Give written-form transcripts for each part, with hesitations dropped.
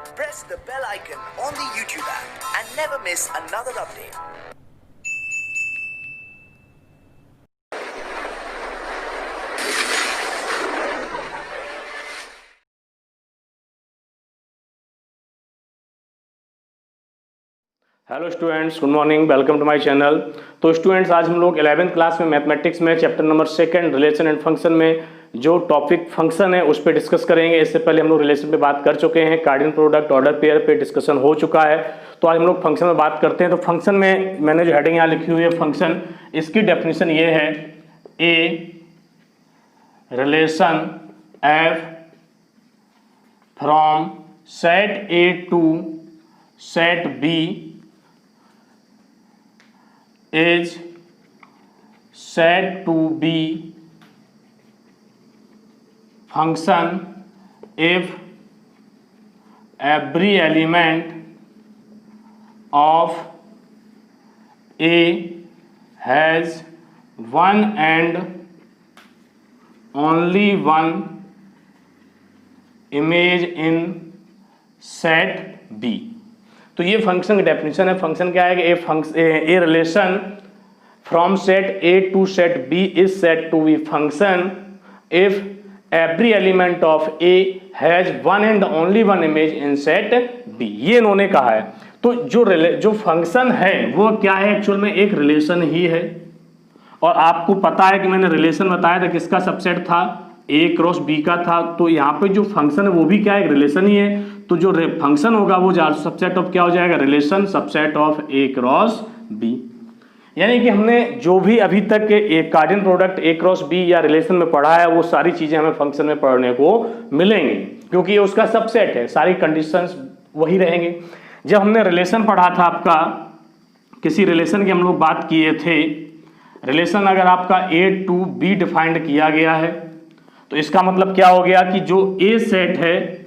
Press the bell icon on the YouTube app and never miss another update. Hello students, good morning, welcome to my channel. तो students, आज हम लोग 11th class में mathematics में chapter number 2 relation and function में जो topic function है उस पर डिस्कस करेंगे। इससे पहले हम लोग रिलेशन पे बात कर चुके हैं, कार्डियल प्रोडक्ट, ऑर्डर पेयर पे डिस्कशन हो चुका है। तो आज हम लोग फंक्शन में बात करते हैं। तो फंक्शन में मैंने जो हेडिंग यहाँ लिखी हुई है फंक्शन, इसकी डेफिनेशन ये है, a relation F from set A to set B is said to be function if every element of A has one and only one image in set B। तो ये function की definition है। Function क्या है कि a relation from set A to set B is said to be function if every element of A has one and only one image in set B. ये इन्होंने कहा है। तो जो फंक्शन है वो क्या है, एक्चुअल में एक रिलेशन ही है। और आपको पता है कि मैंने रिलेशन बताया था किसका सबसेट था, ए क्रॉस बी का था। तो यहाँ पे जो फंक्शन है वो भी क्या है, एक रिलेशन ही है। तो जो फंक्शन होगा वो सबसेट ऑफ क्या हो जाएगा, relation subset of A cross B. यानी कि हमने जो भी अभी तक एक cardinal product A cross B या रिलेशन में पढ़ा है वो सारी चीजें हमें फंक्शन में पढ़ने को मिलेंगी, क्योंकि ये उसका सबसेट है, सारी कंडीशंस वही रहेंगे। जब हमने रिलेशन पढ़ा था आपका, किसी रिलेशन की हम लोग बात किए थे, रिलेशन अगर आपका ए टू बी डिफाइंड किया गया है तो इसका मतलब क्या हो गया कि जो ए सेट है,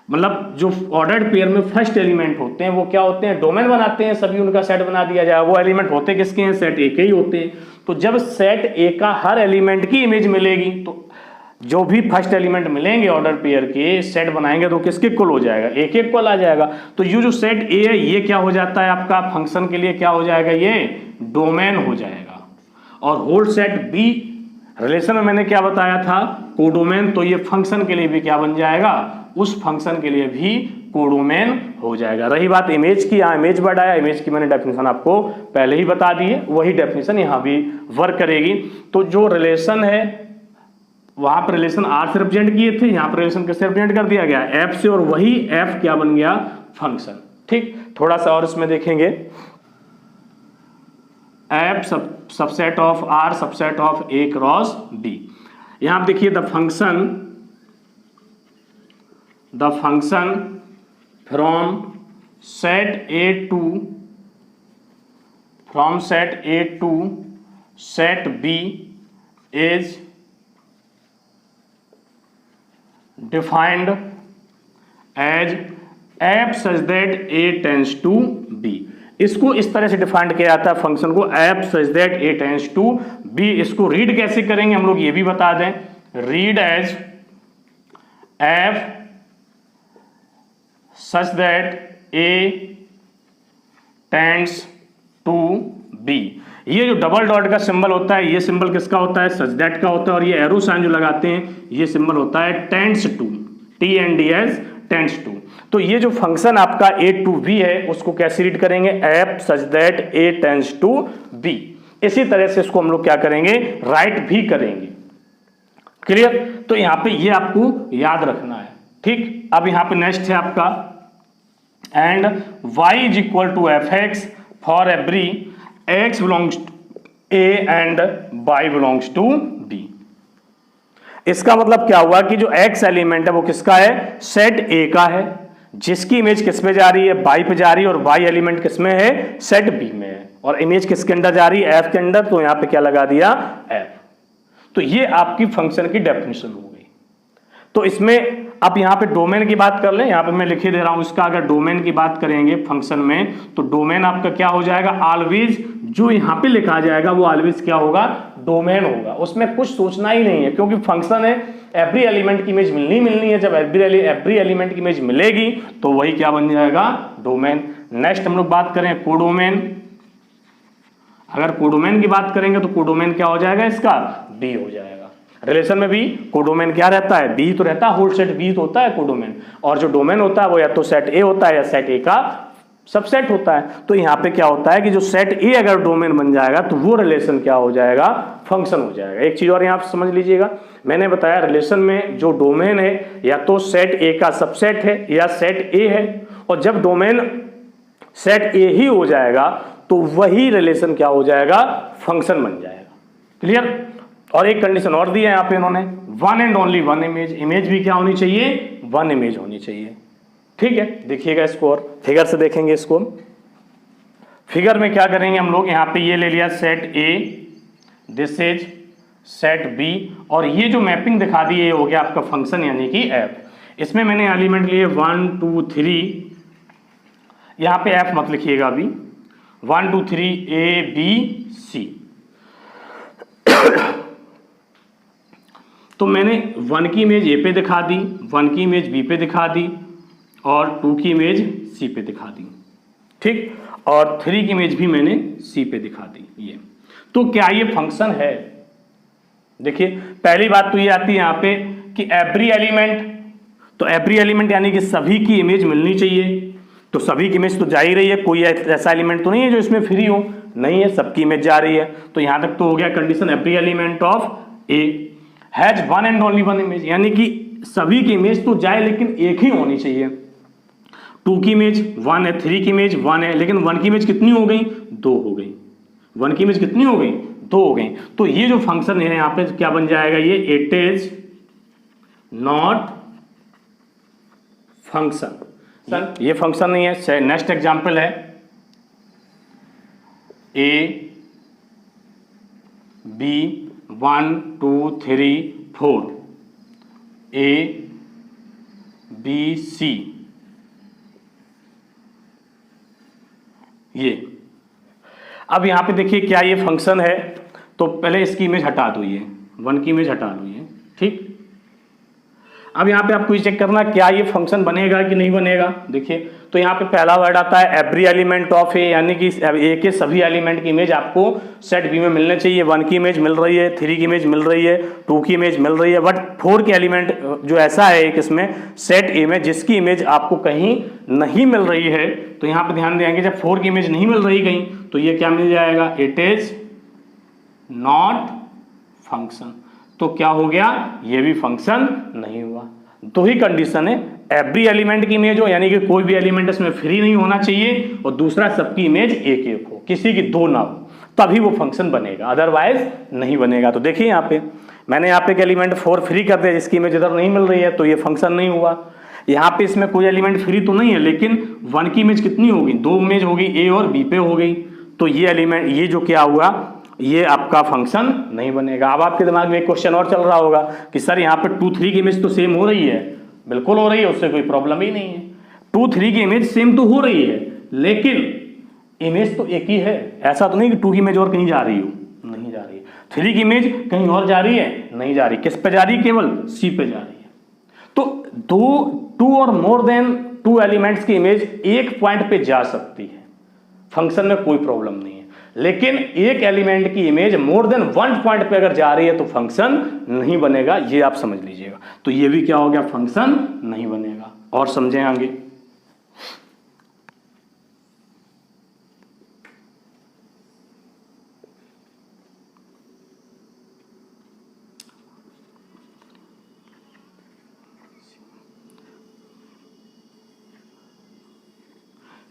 मतलब जो ऑर्डर्ड पेयर में फर्स्ट एलिमेंट होते हैं वो क्या होते हैं, डोमेन बनाते हैं, सभी उनका सेट बना दिया जाए। वो एलिमेंट होते किसके हैं, सेट ए के ही होते हैं। तो जब सेट ए का हर एलिमेंट की इमेज मिलेगी तो जो भी फर्स्ट एलिमेंट मिलेंगे ऑर्डर पेयर के सेट बनाएंगे तो किसके इक्वल हो जाएगा, ए के इक्वल आ जाएगा। तो ये जो सेट ए है ये क्या हो जाता है आपका फंक्शन के लिए, क्या हो जाएगा, ये डोमेन हो जाएगा। और होल सेट बी रिलेशन में मैंने क्या बताया था, कोडोमेन। तो ये फंक्शन के लिए भी क्या बन जाएगा, उस फंक्शन के लिए भी कोडोमेन हो जाएगा। रही बात इमेज की, यहाँ इमेज वर्ड आया, इमेज की मैंने डेफिनेशन आपको पहले ही बता दी है, वही डेफिनेशन यहाँ भी वर्क करेगी। तो जो रिलेशन है वहां पर रिलेशन आर से रिप्रेजेंट किए थे, यहाँ पर रिलेशन किससे रिप्रेजेंट कर दिया गया, एफ से, और वही एफ क्या बन गया, फंक्शन। ठीक, थोड़ा सा और इसमें देखेंगे, F subset of R subset of A cross B. यहां आप देखिए the function from set A to set B is defined as F such that A tends to B. इसको इस तरह से डिफाइंड किया जाता है फंक्शन को, F such that A tends to B. इसको रीड कैसे करेंगे हम लोग ये भी बता दें, read as F such that A tends to B. ये जो डबल डॉट का सिंबल होता है, ये सिंबल किसका होता है, सच दैट का होता है। और ये एरो साइन जो लगाते हैं ये सिंबल होता है tends to, TNDS, tends to. तो ये जो फंक्शन आपका ए टू बी है उसको कैसे रीड करेंगे, F such that A tends to B. इसी तरह से इसको हम लोग क्या करेंगे, राइट भी करेंगे। क्लियर। तो यहां पे ये आपको याद रखना है। ठीक, अब यहां पे नेक्स्ट है आपका, and y is equal to F X for every x belongs to A and y belongs to b। इसका मतलब क्या हुआ कि जो x एलिमेंट है वो किसका है, सेट A का है, जिसकी इमेज किस पे जा रही है, y पे जा रही है, और y एलिमेंट किस में है, सेट B में है। और इमेज किसके अंदर जा रही है, f के अंदर। तो यहां पे क्या लगा दिया, f। तो ये आपकी फंक्शन की डेफिनेशन हो गई। तो इसमें अब यहाँ पे डोमेन की बात कर लें, यहाँ पे मैं लिखे दे रहा हूं इसका। अगर डोमेन की बात करेंगे फंक्शन में तो डोमेन आपका क्या हो जाएगा, ऑलवेज जो यहाँ पे लिखा जाएगा वो ऑलवेज क्या होगा, डोमेन होगा, उसमें कुछ सोचना ही नहीं है क्योंकि फंक्शन है, एवरी एलिमेंट की इमेज मिलनी है। जब एवरी एलिमेंट की इमेज मिलेगी तो वही क्या बन जाएगा, डोमेन। नेक्स्ट हम लोग बात करें कोडोमेन। अगर कोडोमेन की बात करेंगे तो कोडोमेन क्या हो जाएगा, इसका बी हो जाएगा। रिलेशन में भी कोडोमेन क्या रहता है, बी तो रहता है, होल सेट बी तो होता है कोडोमेन, और जो डोमेन होता है वो या तो सेट ए होता है या सेट ए का सबसेट होता है। तो यहाँ पे क्या होता है कि जो सेट ए अगर डोमेन बन जाएगा तो वो रिलेशन क्या हो जाएगा, फंक्शन हो जाएगा। एक चीज और यहाँ पे समझ लीजिएगा, मैंने बताया रिलेशन में जो डोमेन है या तो सेट ए का सबसेट है या सेट ए है, और जब डोमेन सेट ए ही हो जाएगा तो वही रिलेशन क्या हो जाएगा, फंक्शन बन जाएगा। क्लियर। और एक कंडीशन और दी है यहाँ पे इन्होंने, one and only one image, image भी क्या होनी चाहिए, वन इमेज होनी चाहिए। ठीक है, देखिएगा इसको और फिगर से देखेंगे इसको। फिगर में क्या करेंगे हम लोग, यहाँ पे ये ले लिया set A, this is set B, और ये जो मैपिंग दिखा दी है ये हो गया आपका फंक्शन यानी कि एफ। इसमें मैंने एलिमेंट लिए 1 2 3, यहाँ पे एफ मत लिखिएगा अभी, 1 2 3 ए बी सी। तो मैंने 1 की इमेज ए पे दिखा दी, 1 की इमेज बी पे दिखा दी, और 2 की इमेज सी पे दिखा दी। ठीक, और 3 की इमेज भी मैंने सी पे दिखा दी। ये तो क्या ये फंक्शन है? देखिए पहली बात तो ये आती है यहाँ पे कि एवरी एलिमेंट, तो एवरी एलिमेंट यानी कि सभी की इमेज मिलनी चाहिए। तो सभी की इमेज तो जा ही रही है, कोई ऐसा एलिमेंट तो नहीं है जो इसमें फ्री हो, नहीं है, सबकी इमेज जा रही है। तो यहां तक तो हो गया condition, every element of A has one and only one image, यानी कि सभी की इमेज तो जाए लेकिन एक ही होनी चाहिए। 2 की इमेज 1 है, 3 की इमेज 1 है, लेकिन 1 की इमेज कितनी हो गई, 2 हो गई। 1 की इमेज कितनी हो गई, 2 हो गई। तो ये जो फंक्शन है यहाँ पे क्या बन जाएगा, ये इट इज नॉट फंक्शन, ये फंक्शन नहीं है। नेक्स्ट एग्जांपल है A B 1 2 3 4 A B C, ये अब यहां पे देखिए क्या ये फंक्शन है। तो पहले इसकी इमेज हटा दो, ये 1 की इमेज हटा दो ये। ठीक, अब यहाँ पे आपको ये चेक करना क्या ये फंक्शन बनेगा कि नहीं बनेगा। देखिए तो यहाँ पे पहला वर्ड आता है एवरी एलिमेंट ऑफ ए, यानी कि ए के सभी एलिमेंट की इमेज आपको सेट बी में मिलने चाहिए। 1 की इमेज मिल रही है, 3 की इमेज मिल रही है, 2 की इमेज मिल रही है, बट 4 के एलिमेंट जो ऐसा है एक इसमें सेट ए में जिसकी इमेज आपको कहीं नहीं मिल रही है। तो यहाँ पे ध्यान देंगे जब 4 की इमेज नहीं मिल रही कहीं तो ये क्या मिल जाएगा, इट इज नॉट फंक्शन। तो क्या हो गया, ये भी फंक्शन नहीं हुआ। दो ही कंडीशन है, एवरी एलिमेंट की इमेज हो यानी कि कोई भी एलिमेंट इसमें फ्री नहीं होना चाहिए, और दूसरा सबकी इमेज एक एक हो, किसी की 2 ना हो, तभी वो फंक्शन बनेगा, अदरवाइज नहीं बनेगा। तो देखिए यहाँ पे मैंने यहाँ पे एक एलिमेंट 4 फ्री कर दिया जिसकी इमेज इधर नहीं मिल रही है, तो ये फंक्शन नहीं हुआ। यहाँ पे इसमें कोई एलिमेंट फ्री तो नहीं है, लेकिन 1 की इमेज कितनी होगी, 2 इमेज होगी, ए और बी पे हो गई। तो ये एलिमेंट, ये जो क्या हुआ, ये आपका फंक्शन नहीं बनेगा। अब आपके दिमाग में एक क्वेश्चन और चल रहा होगा कि सर यहाँ पे 2 3 की इमेज तो सेम हो रही है। बिल्कुल हो रही है, उससे कोई प्रॉब्लम ही नहीं है। 2 3 की इमेज सेम तो हो रही है, लेकिन इमेज तो एक ही है। ऐसा तो नहीं कि 2 की इमेज और कहीं जा रही हो, नहीं जा रही है। 3 की इमेज कहीं और जा रही है, नहीं जा रही। किस पे जा रही है, केवल सी पे जा रही है। तो 2 और मोर देन 2 एलिमेंट्स की इमेज एक पॉइंट पे जा सकती है, फंक्शन में कोई प्रॉब्लम नहीं है। लेकिन एक एलिमेंट की इमेज मोर देन 1 पॉइंट पे अगर जा रही है तो फंक्शन नहीं बनेगा, ये आप समझ लीजिएगा। तो ये भी क्या हो गया, फंक्शन नहीं बनेगा। और समझें आगे,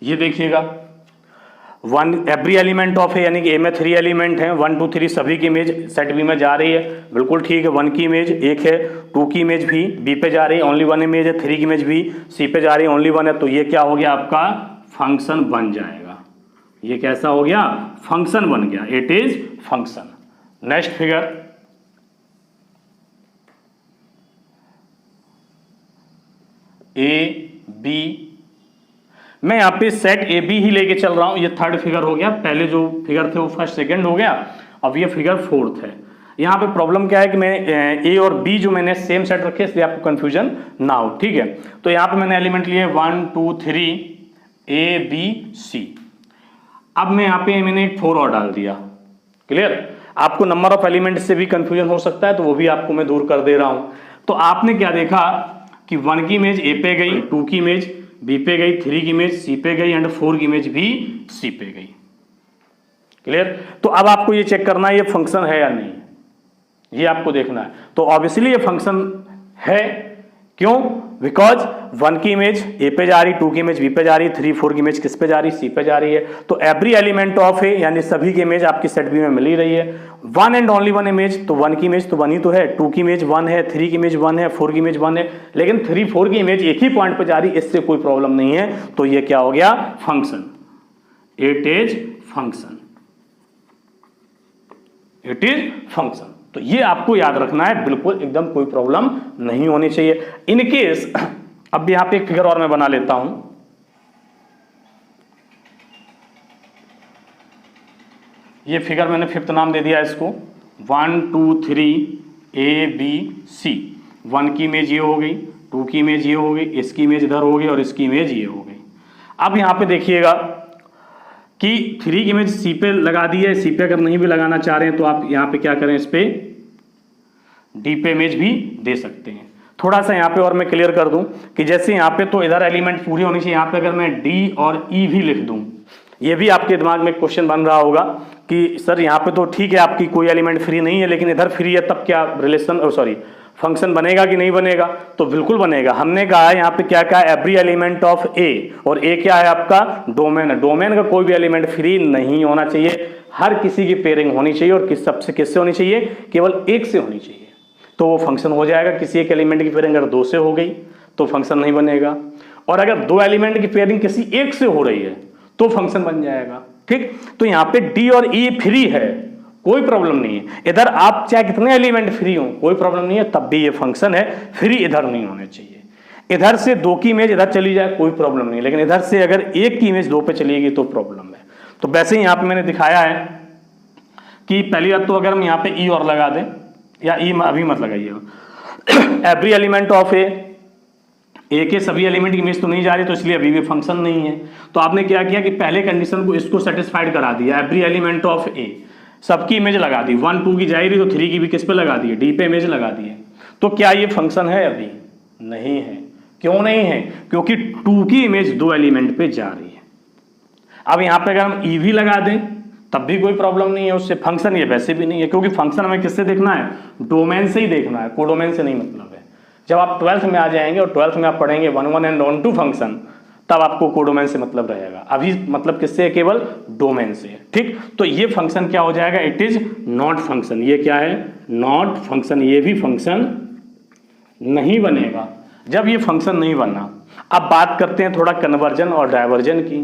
ये देखिएगा 1 एवरी एलिमेंट ऑफ है यानी कि ए में 3 एलिमेंट हैं, 1 2 3 सभी की इमेज सेट बी में जा रही है, बिल्कुल ठीक है। 1 की इमेज एक है, 2 की इमेज भी बी पे जा रही है, ओनली 1 इमेज है, 3 की इमेज भी सी पे जा रही है, ओनली 1 है। तो ये क्या हो गया, आपका फंक्शन बन जाएगा। ये कैसा हो गया, फंक्शन बन गया, it is function. Next figure, A B, मैं यहाँ पे सेट ए बी ही लेके चल रहा हूं। ये थर्ड फिगर हो गया, पहले जो फिगर थे वो फर्स्ट सेकंड हो गया, अब ये फिगर 4th है। यहाँ पे प्रॉब्लम क्या है कि मैं ए और बी जो मैंने सेम सेट रखे इसलिए आपको कंफ्यूजन ना हो, ठीक है। तो यहाँ पे मैंने एलिमेंट लिए 1 2 3 ए बी सी। अब मैं यहाँ पे मैंने एक 4 और डाल दिया, क्लियर। आपको नंबर ऑफ एलिमेंट से भी कंफ्यूजन हो सकता है, तो वो भी आपको मैं दूर कर दे रहा हूँ। तो आपने क्या देखा कि 1 की इमेज ए पे गई, 2 की इमेज बी पे गई, 3 की इमेज सी पे गई एंड 4 की इमेज भी सी पे गई, क्लियर। तो अब आपको ये चेक करना है ये फंक्शन है या नहीं, ये आपको देखना है। तो ऑब्वियसली ये फंक्शन है, क्यों? बिकॉज 1 की इमेज ए पे जा रही, 2 की इमेज बी पे जा रही, 3 4 की इमेज किस पे जा रही, सी पे जा रही है। तो एवरी एलिमेंट ऑफ ए यानी सभी की इमेज आपकी सेट बी में मिल ही रही है। 1 एंड ओनली 1 इमेज, तो 1 की इमेज तो 1 ही तो है, 2 की इमेज 1 है, 3 की इमेज 1 है, 4 की इमेज 1 है, लेकिन 3 4 की इमेज एक ही पॉइंट पे जा रही, इससे कोई प्रॉब्लम नहीं है। तो ये क्या हो गया? Function. It is function, it is function. तो ये आपको याद रखना है, बिल्कुल एकदम कोई प्रॉब्लम नहीं होनी चाहिए। इन केस अब यहां पे एक फिगर और मैं बना लेता हूं। ये फिगर मैंने 5th नाम दे दिया इसको, 1 2 3 ए बी सी। 1 की इमेज ये हो गई, 2 की इमेज ये हो गई, इसकी इमेज इधर हो गई और इसकी इमेज ये हो गई। अब यहां पे देखिएगा कि 3 की इमेज सी पे लगा दी है। सी पे अगर नहीं भी लगाना चाह रहे हैं तो आप यहाँ पे क्या करें, इस पे डी पे इमेज भी दे सकते हैं। थोड़ा सा यहाँ पे और मैं क्लियर कर दूं कि जैसे यहाँ पे तो इधर एलिमेंट पूरी होनी चाहिए, यहाँ पे अगर मैं डी और ई भी लिख दूं, ये भी आपके दिमाग में क्वेश्चन बन रहा होगा कि सर यहाँ पे तो ठीक है आपकी कोई एलिमेंट फ्री नहीं है, लेकिन इधर फ्री है, तब क्या रिलेशन सॉरी फंक्शन बनेगा कि नहीं बनेगा? तो बिल्कुल बनेगा। हमने कहा है यहाँ पे क्या कहा, एवरी एलिमेंट ऑफ ए, और ए क्या है आपका? डोमेन है। डोमेन का कोई भी एलिमेंट फ्री नहीं होना चाहिए, हर किसी की पेयरिंग होनी चाहिए, और किससे होनी चाहिए? केवल एक से होनी चाहिए, तो वो फंक्शन हो जाएगा। किसी एक एलिमेंट की पेयरिंग अगर 2 से हो गई तो फंक्शन नहीं बनेगा, और अगर 2 एलिमेंट की पेयरिंग किसी एक से हो रही है तो फंक्शन बन जाएगा, ठीक। तो यहाँ पे डी और ई फ्री है, कोई प्रॉब्लम नहीं है। इधर आप चाहे कितने एलिमेंट फ्री हो कोई प्रॉब्लम नहीं है, तब भी ये फंक्शन है। फ्री इधर नहीं होने चाहिए। इधर से 2 की इमेज इधर चली जाए कोई प्रॉब्लम नहीं, लेकिन इधर से अगर 1 की इमेज 2 पे चलेगी तो प्रॉब्लम है। तो वैसे ही यहाँ पे मैंने दिखाया है कि पहली बात तो अगर हम यहाँ पे ई और लगा दें, या ई अभी मत लगाइएगा, एवरी एलिमेंट ऑफ ए के सभी एलिमेंट की इमेज तो नहीं जा रही, तो इसलिए अभी भी फंक्शन नहीं है। तो आपने क्या किया कि पहले कंडीशन को इसको सेटिस्फाइड करा दिया, एवरी एलिमेंट ऑफ ए सबकी इमेज लगा दी। 1 2 की जा रही तो 3 की भी किस पे लगा दी? डी पे इमेज लगा दी है। तो क्या ये फंक्शन है? अभी नहीं है। क्यों नहीं है? क्योंकि 2 की इमेज 2 एलिमेंट पे जा रही है। अब यहाँ पे अगर हम ई भी लगा दें तब भी कोई प्रॉब्लम नहीं है, उससे फंक्शन ये वैसे भी नहीं है, क्योंकि फंक्शन हमें किससे देखना है? डोमेन से ही देखना है, कोडोमेन से नहीं मतलब है। जब आप 12th में आ जाएंगे और 12th में आप पढ़ेंगे 1 1 एंड 1 2 फंक्शन, तब आपको कोडोमेन से मतलब रहेगा। अभी मतलब किससे? केवल डोमेन से, ठीक। तो ये फंक्शन क्या हो जाएगा? It is not function. ये क्या है? Not function. ये भी फंक्शन नहीं बनेगा जब ये फंक्शन नहीं बनना। अब बात करते हैं थोड़ा कन्वर्जन और डायवर्जन की।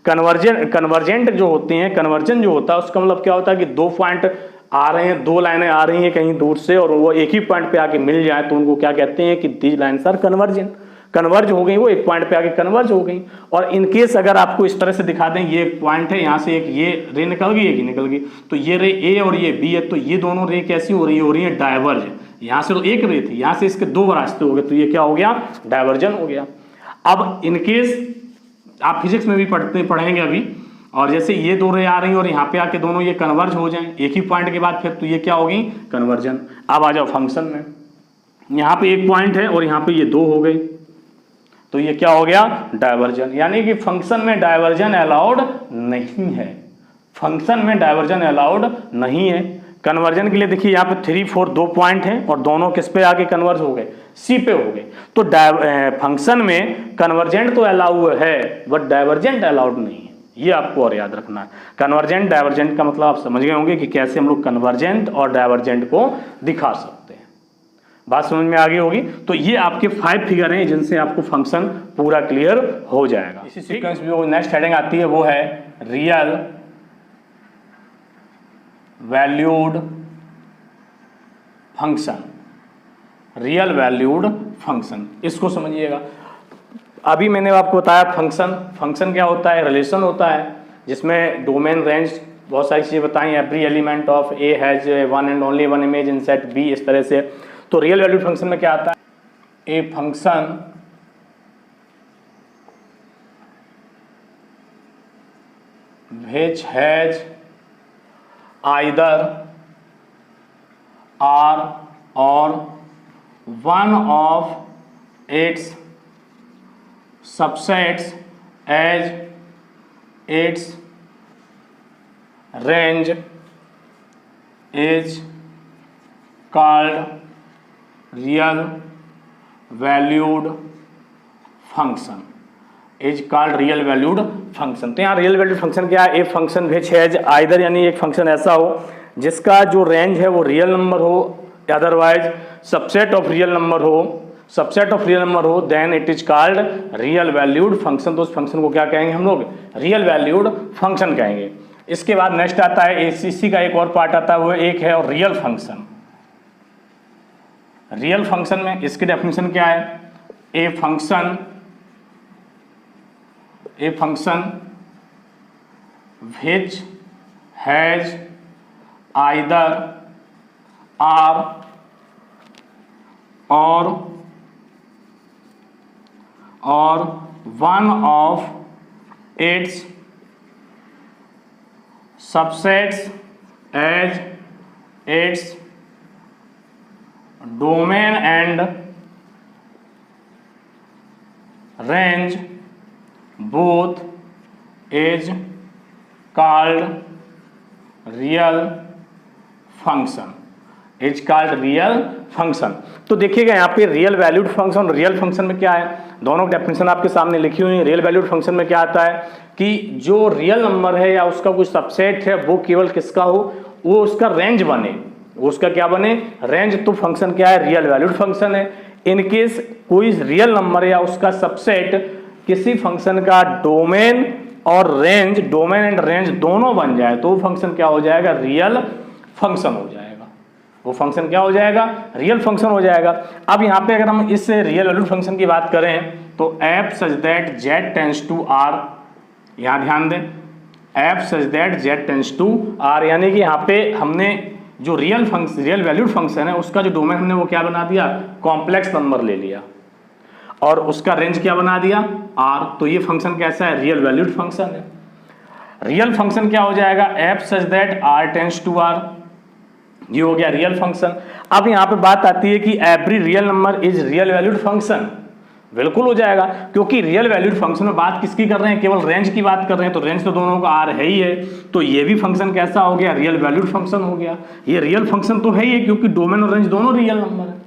कन्वर्जेंट जो होते हैं, कन्वर्जन जो होता है उसका मतलब क्या होता है कि 2 पॉइंट आ रहे हैं, 2 लाइनें आ रही हैं कहीं दूर से और वो एक ही पॉइंट पे आके मिल जाए तो उनको क्या कहते हैं कि these lines are convergent. Converge हो गई, वो एक पॉइंट पे आके कन्वर्ज हो गई। और इनकेस अगर आपको इस तरह से दिखा दें, ये एक पॉइंट है, यहाँ से एक ये रे निकल गई, एक निकल गई, तो ये रे ए और ये बी है, तो ये दोनों रे कैसी हो रही है? डायवर्ज। यहाँ से तो एक रे थी, यहाँ से इसके 2 रास्ते हो गए, तो ये क्या हो गया? डायवर्जन हो गया। अब इनकेस आप फिजिक्स में भी पढ़ेंगे अभी, और जैसे ये 2 रे आ रही और यहाँ पे आके दोनों ये कन्वर्ज हो जाएं एक ही पॉइंट के बाद, फिर तो ये क्या होगी? कन्वर्जन। अब आ जाओ फंक्शन में, यहाँ पे एक पॉइंट है और यहाँ पे ये 2 हो गए, तो ये क्या हो गया? डायवर्जन। यानी कि फंक्शन में डायवर्जन अलाउड नहीं है, फंक्शन में डायवर्जन अलाउड नहीं है। कन्वर्जन के लिए देखिए यहाँ पे 3 4 2 पॉइंट हैं और दोनों किस पे आके कन्वर्ज हो गए? सी पे हो गए। तो फंक्शन में कन्वर्जेंट तो अलाउ है बट डायवर्जेंट अलाउड नहीं है, ये आपको और याद रखना है। कन्वर्जेंट डायवर्जेंट का मतलब आप समझ गए होंगे कि कैसे हम लोग कन्वर्जेंट और डायवर्जेंट को दिखा सकते हैं। बात समझ में आ गई होगी। तो ये आपके 5 फिगर हैं जिनसे आपको फंक्शन पूरा क्लियर हो जाएगा। इसी सीक्वेंस में जो नेक्स्ट हेडिंग आती है वो है real valued function. Real valued function, इसको समझिएगा। अभी मैंने आपको बताया फंक्शन क्या होता है? रिलेशन होता है जिसमें डोमेन रेंज बहुत सारी चीज़ें बताई, every element of A has one and only one image in set B, इस तरह से। तो रियल वैल्यूड फंक्शन में क्या आता है, a function which has either R or one of its subsets as its range is called real valued function, is called real valued function. तो यहाँ रियल वैल्यूड फंक्शन क्या है, a function which has either, यानी एक function ऐसा हो जिसका जो रेंज है वो रियल नंबर हो, otherwise subset of real number हो, सबसेट ऑफ रियल नंबर हो, then it is called real valued function. तो उस फंक्शन को क्या कहेंगे हम लोग, रियल वैल्यूड फंक्शन कहेंगे। इसके बाद नेक्स्ट आता है एसीसी का एक और पार्ट आता है, वो एक है और रियल फंक्शन। रियल फंक्शन में इसकी डेफिनेशन क्या है, a function which has either R or one of its subsets as its domain and range, both is called real function, is called real function. तो देखिएगा यहाँ पे रियल वैल्यूड फंक्शन और real function में क्या है, दोनों डेफिनेशन आपके सामने लिखी हुई है। रियल वैल्यूड फंक्शन में क्या आता है कि जो रियल नंबर है या उसका कोई सबसेट है वो केवल किसका हो, वो उसका रेंज बने, वो उसका क्या बने, रेंज। तो फंक्शन क्या है, रियल वैल्यूड फंक्शन है। इनकेस कोई रियल नंबर या उसका सबसेट किसी फंक्शन का डोमेन और रेंज, डोमेन एंड रेंज दोनों बन जाए तो वो फंक्शन क्या हो जाएगा, रियल फंक्शन हो जाएगा। वो फंक्शन क्या हो जाएगा, रियल फंक्शन हो जाएगा। अब यहाँ पे अगर हम इस रियल वैल्यूड फंक्शन की बात करें तो F such that Z tends to R, यहाँ ध्यान दें, F such that Z tends to R, यानी कि यहाँ पे हमने जो रियल वैल्यूड फंक्शन है उसका जो डोमेन हमने वो क्या बना दिया, कॉम्प्लेक्स नंबर ले लिया और उसका रेंज क्या बना दिया, आर। तो ये फंक्शन कैसा है, रियल वैल्यूड फंक्शन है। रियल फंक्शन क्या हो जाएगा, F such that R tends to R, ये हो गया रियल फंक्शन। अब यहाँ पे बात आती है कि every real number is real valued function, बिल्कुल हो जाएगा, क्योंकि रियल वैल्यूड फंक्शन में बात किसकी कर रहे हैं, केवल रेंज की बात कर रहे हैं, तो रेंज तो दोनों का आर है ही है, तो ये भी फंक्शन कैसा हो गया, रियल वैल्यूड फंक्शन हो गया। ये रियल फंक्शन तो है ही है क्योंकि डोमेन और रेंज दोनों रियल नंबर है।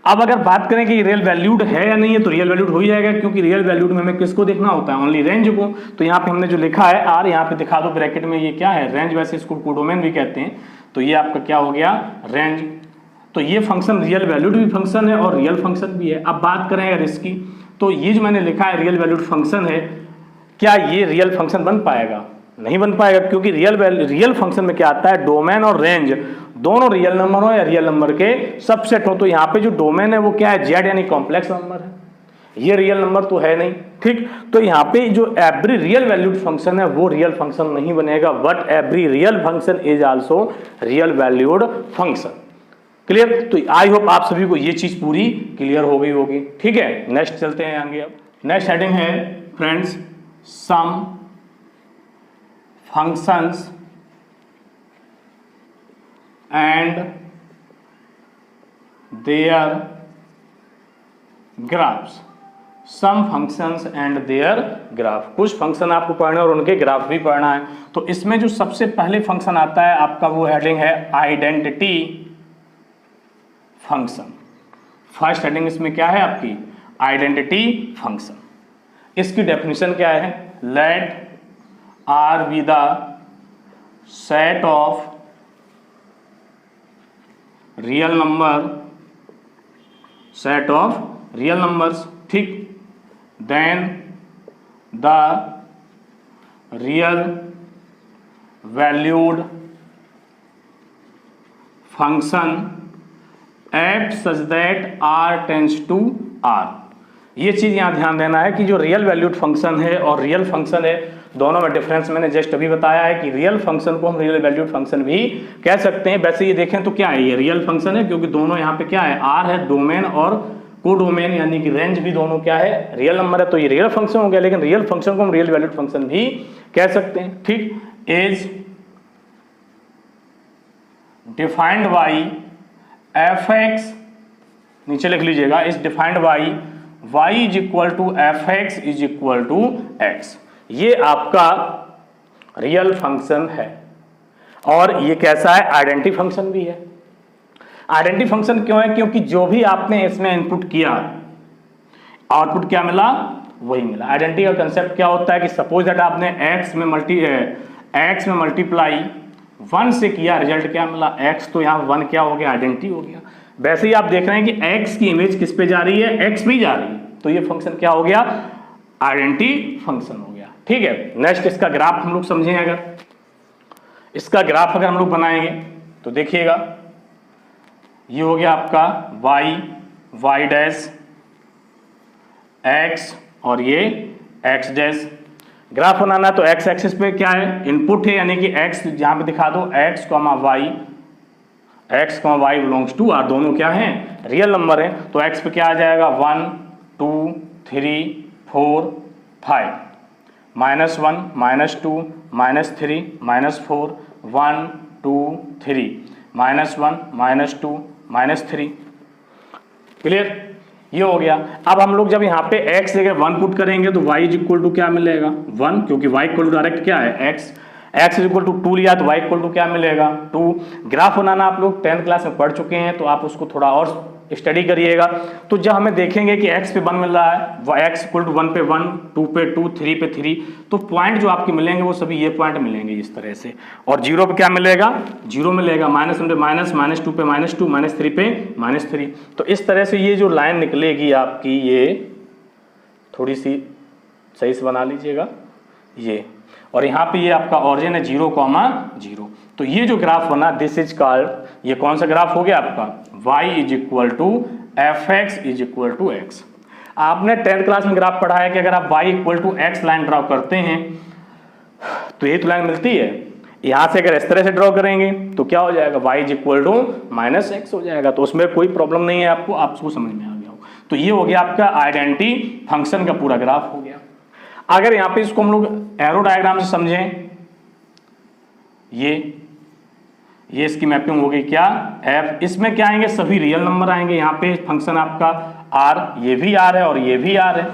अब अगर बात करें कि रियल वैल्यूड है या नहीं है, तो रियल वैल्यूड हो ही जाएगा, क्योंकि रियल वैल्यूड में हमें किसको देखना होता है, ओनली रेंज को। तो यहाँ पे हमने जो लिखा है आर, यहाँ पे दिखा दो ब्रैकेट में, ये क्या है, रेंज, वैसे इसको कोडोमेन भी कहते हैं। तो ये आपका क्या हो गया, रेंज। तो ये फंक्शन रियल वैल्यूड भी फंक्शन है और रियल फंक्शन भी है। अब बात करें अगर इसकी, तो ये जो मैंने लिखा है रियल वैल्यूड फंक्शन है, क्या ये रियल फंक्शन बन पाएगा, नहीं बन पाएगा, क्योंकि रियल फंक्शन में क्या आता है, डोमेन और रेंज दोनों रियल नंबर हो या रियल नंबर के सबसेट हो। तो यहाँ पे जो डोमेन है वो क्या है, जेड, यानी कॉम्प्लेक्स नंबर है, ये रियल नंबर तो है नहीं, ठीक। तो यहाँ पे जो एवरी रियल वैल्यूड फंक्शन है वो रियल फंक्शन नहीं बनेगा, but every real function is also real valued function. Clear. तो आई होप आप सभी को ये चीज पूरी क्लियर हो गई होगी, ठीक है। नेक्स्ट चलते हैं आगे। अब नेक्स्ट हेडिंग है friends, some functions and their graphs. Some functions and their graph, कुछ फंक्शन आपको पढ़ना है और उनके ग्राफ भी पढ़ना है। तो इसमें जो सबसे पहले फंक्शन आता है आपका, वो हेडिंग है आइडेंटिटी फंक्शन। फर्स्ट हेडिंग इसमें क्या है आपकी, आइडेंटिटी फंक्शन। इसकी डेफिनेशन क्या है, let R be the set of real number, set of real numbers, ठीक। Then the real valued function F such that R tends to R. ये चीज यहां ध्यान देना है कि जो रियल वैल्यूड फंक्शन है और रियल फंक्शन है दोनों में डिफरेंस मैंने जस्ट अभी बताया है कि रियल फंक्शन को हम रियल वैल्यूड फंक्शन भी कह सकते हैं। वैसे ये देखें तो क्या है, ये रियल फंक्शन है क्योंकि दोनों यहाँ पे क्या है, आर है, डोमेन और कोडोमेन यानी कि रेंज भी दोनों क्या है, रियल नंबर है, तो ये रियल फंक्शन हो गया। लेकिन रियल फंक्शन को हम रियल वैल्यूड फंक्शन भी कह सकते हैं। ठीक, is defined by F X, नीचे लिख लीजिएगा, is defined by y is equal to F X is equal to X. ये आपका रियल फंक्शन है और ये कैसा है, आइडेंटिटी फंक्शन भी है। आइडेंटिटी फंक्शन क्यों है, क्योंकि जो भी आपने इसमें इनपुट किया आउटपुट क्या मिला, वही मिला। आइडेंटिटी का कंसेप्ट क्या होता है कि सपोज दैट आपने x में मल्टीप्लाई 1 से किया, रिजल्ट क्या मिला x, तो यहाँ 1 क्या हो गया, आइडेंटिटी हो गया। वैसे ही आप देख रहे हैं कि x की इमेज किस पे जा रही है, x पे जा रही है, तो ये फंक्शन क्या हो गया, आइडेंटिटी फंक्शन हो गया। ठीक है, नेक्स्ट इसका ग्राफ हम लोग समझें। अगर इसका ग्राफ अगर हम लोग बनाएंगे तो देखिएगा, ये हो गया आपका y डैश x और ये x डैश। ग्राफ बनाना तो x एक्सिस पे क्या है, इनपुट है, यानी कि x जहां पे दिखा दो x, y belongs to r, दोनों क्या हैं, रियल नंबर है। तो x पे क्या आ जाएगा, 1 2 3 4 5, -1 -2 -3 -4 1 2 3 -1 -2 -3। क्लियर, ये हो गया। अब हम लोग जब यहाँ पे x जगह 1 पुट करेंगे तो y इज इक्वल टू क्या मिलेगा, 1, क्योंकि y इक्वल टू डायरेक्ट क्या है, x इज इक्वल टू 2 लिया तो y इक्वल टू क्या मिलेगा, 2। ग्राफ बनाना आप लोग 10th क्लास में पढ़ चुके हैं, तो आप उसको थोड़ा और स्टडी करिएगा। तो जब हमें देखेंगे कि x पे 1 मिल रहा है, x इक्वल टू 1 पे 1, 2 पे 2, 3 पे 3, तो पॉइंट जो आपके मिलेंगे वो सभी ये पॉइंट मिलेंगे इस तरह से। और 0 पे क्या मिलेगा, 0 मिलेगा, -1 पे माइनस, -2 पे -2, -3 पे -3। तो इस तरह से ये जो लाइन निकलेगी आपकी, ये थोड़ी सी सही से बना लीजिएगा ये, और यहाँ पे ये आपका ऑरिजिन है 0,0। तो ये जो ग्राफ बना, दिस इज कॉल्ड, ये कौन सा ग्राफ हो गया आपका, y is equal to F X is equal to X. आपने 10th क्लास में ग्राफ पढ़ा है कि अगर आप y equal to X line draw करते हैं तो ये तो लाइन मिलती है। यहाँ से अगर इस तरह से ड्रॉ करेंगे तो क्या हो जाएगा, y is equal to -x हो जाएगा। तो उसमें कोई प्रॉब्लम नहीं है, आपको आपको समझ में आ गया हो। तो ये हो गया आपका आइडेंटिटी फंक्शन का पूरा ग्राफ हो गया। अगर यहाँ पे इसको हम लोग एरो डायग्राम से समझें, ये इसकी मैपिंग हो गई क्या, f, इसमें क्या आएंगे, सभी रियल नंबर आएंगे। यहाँ पे फंक्शन आपका r, ये भी r है और ये भी r है,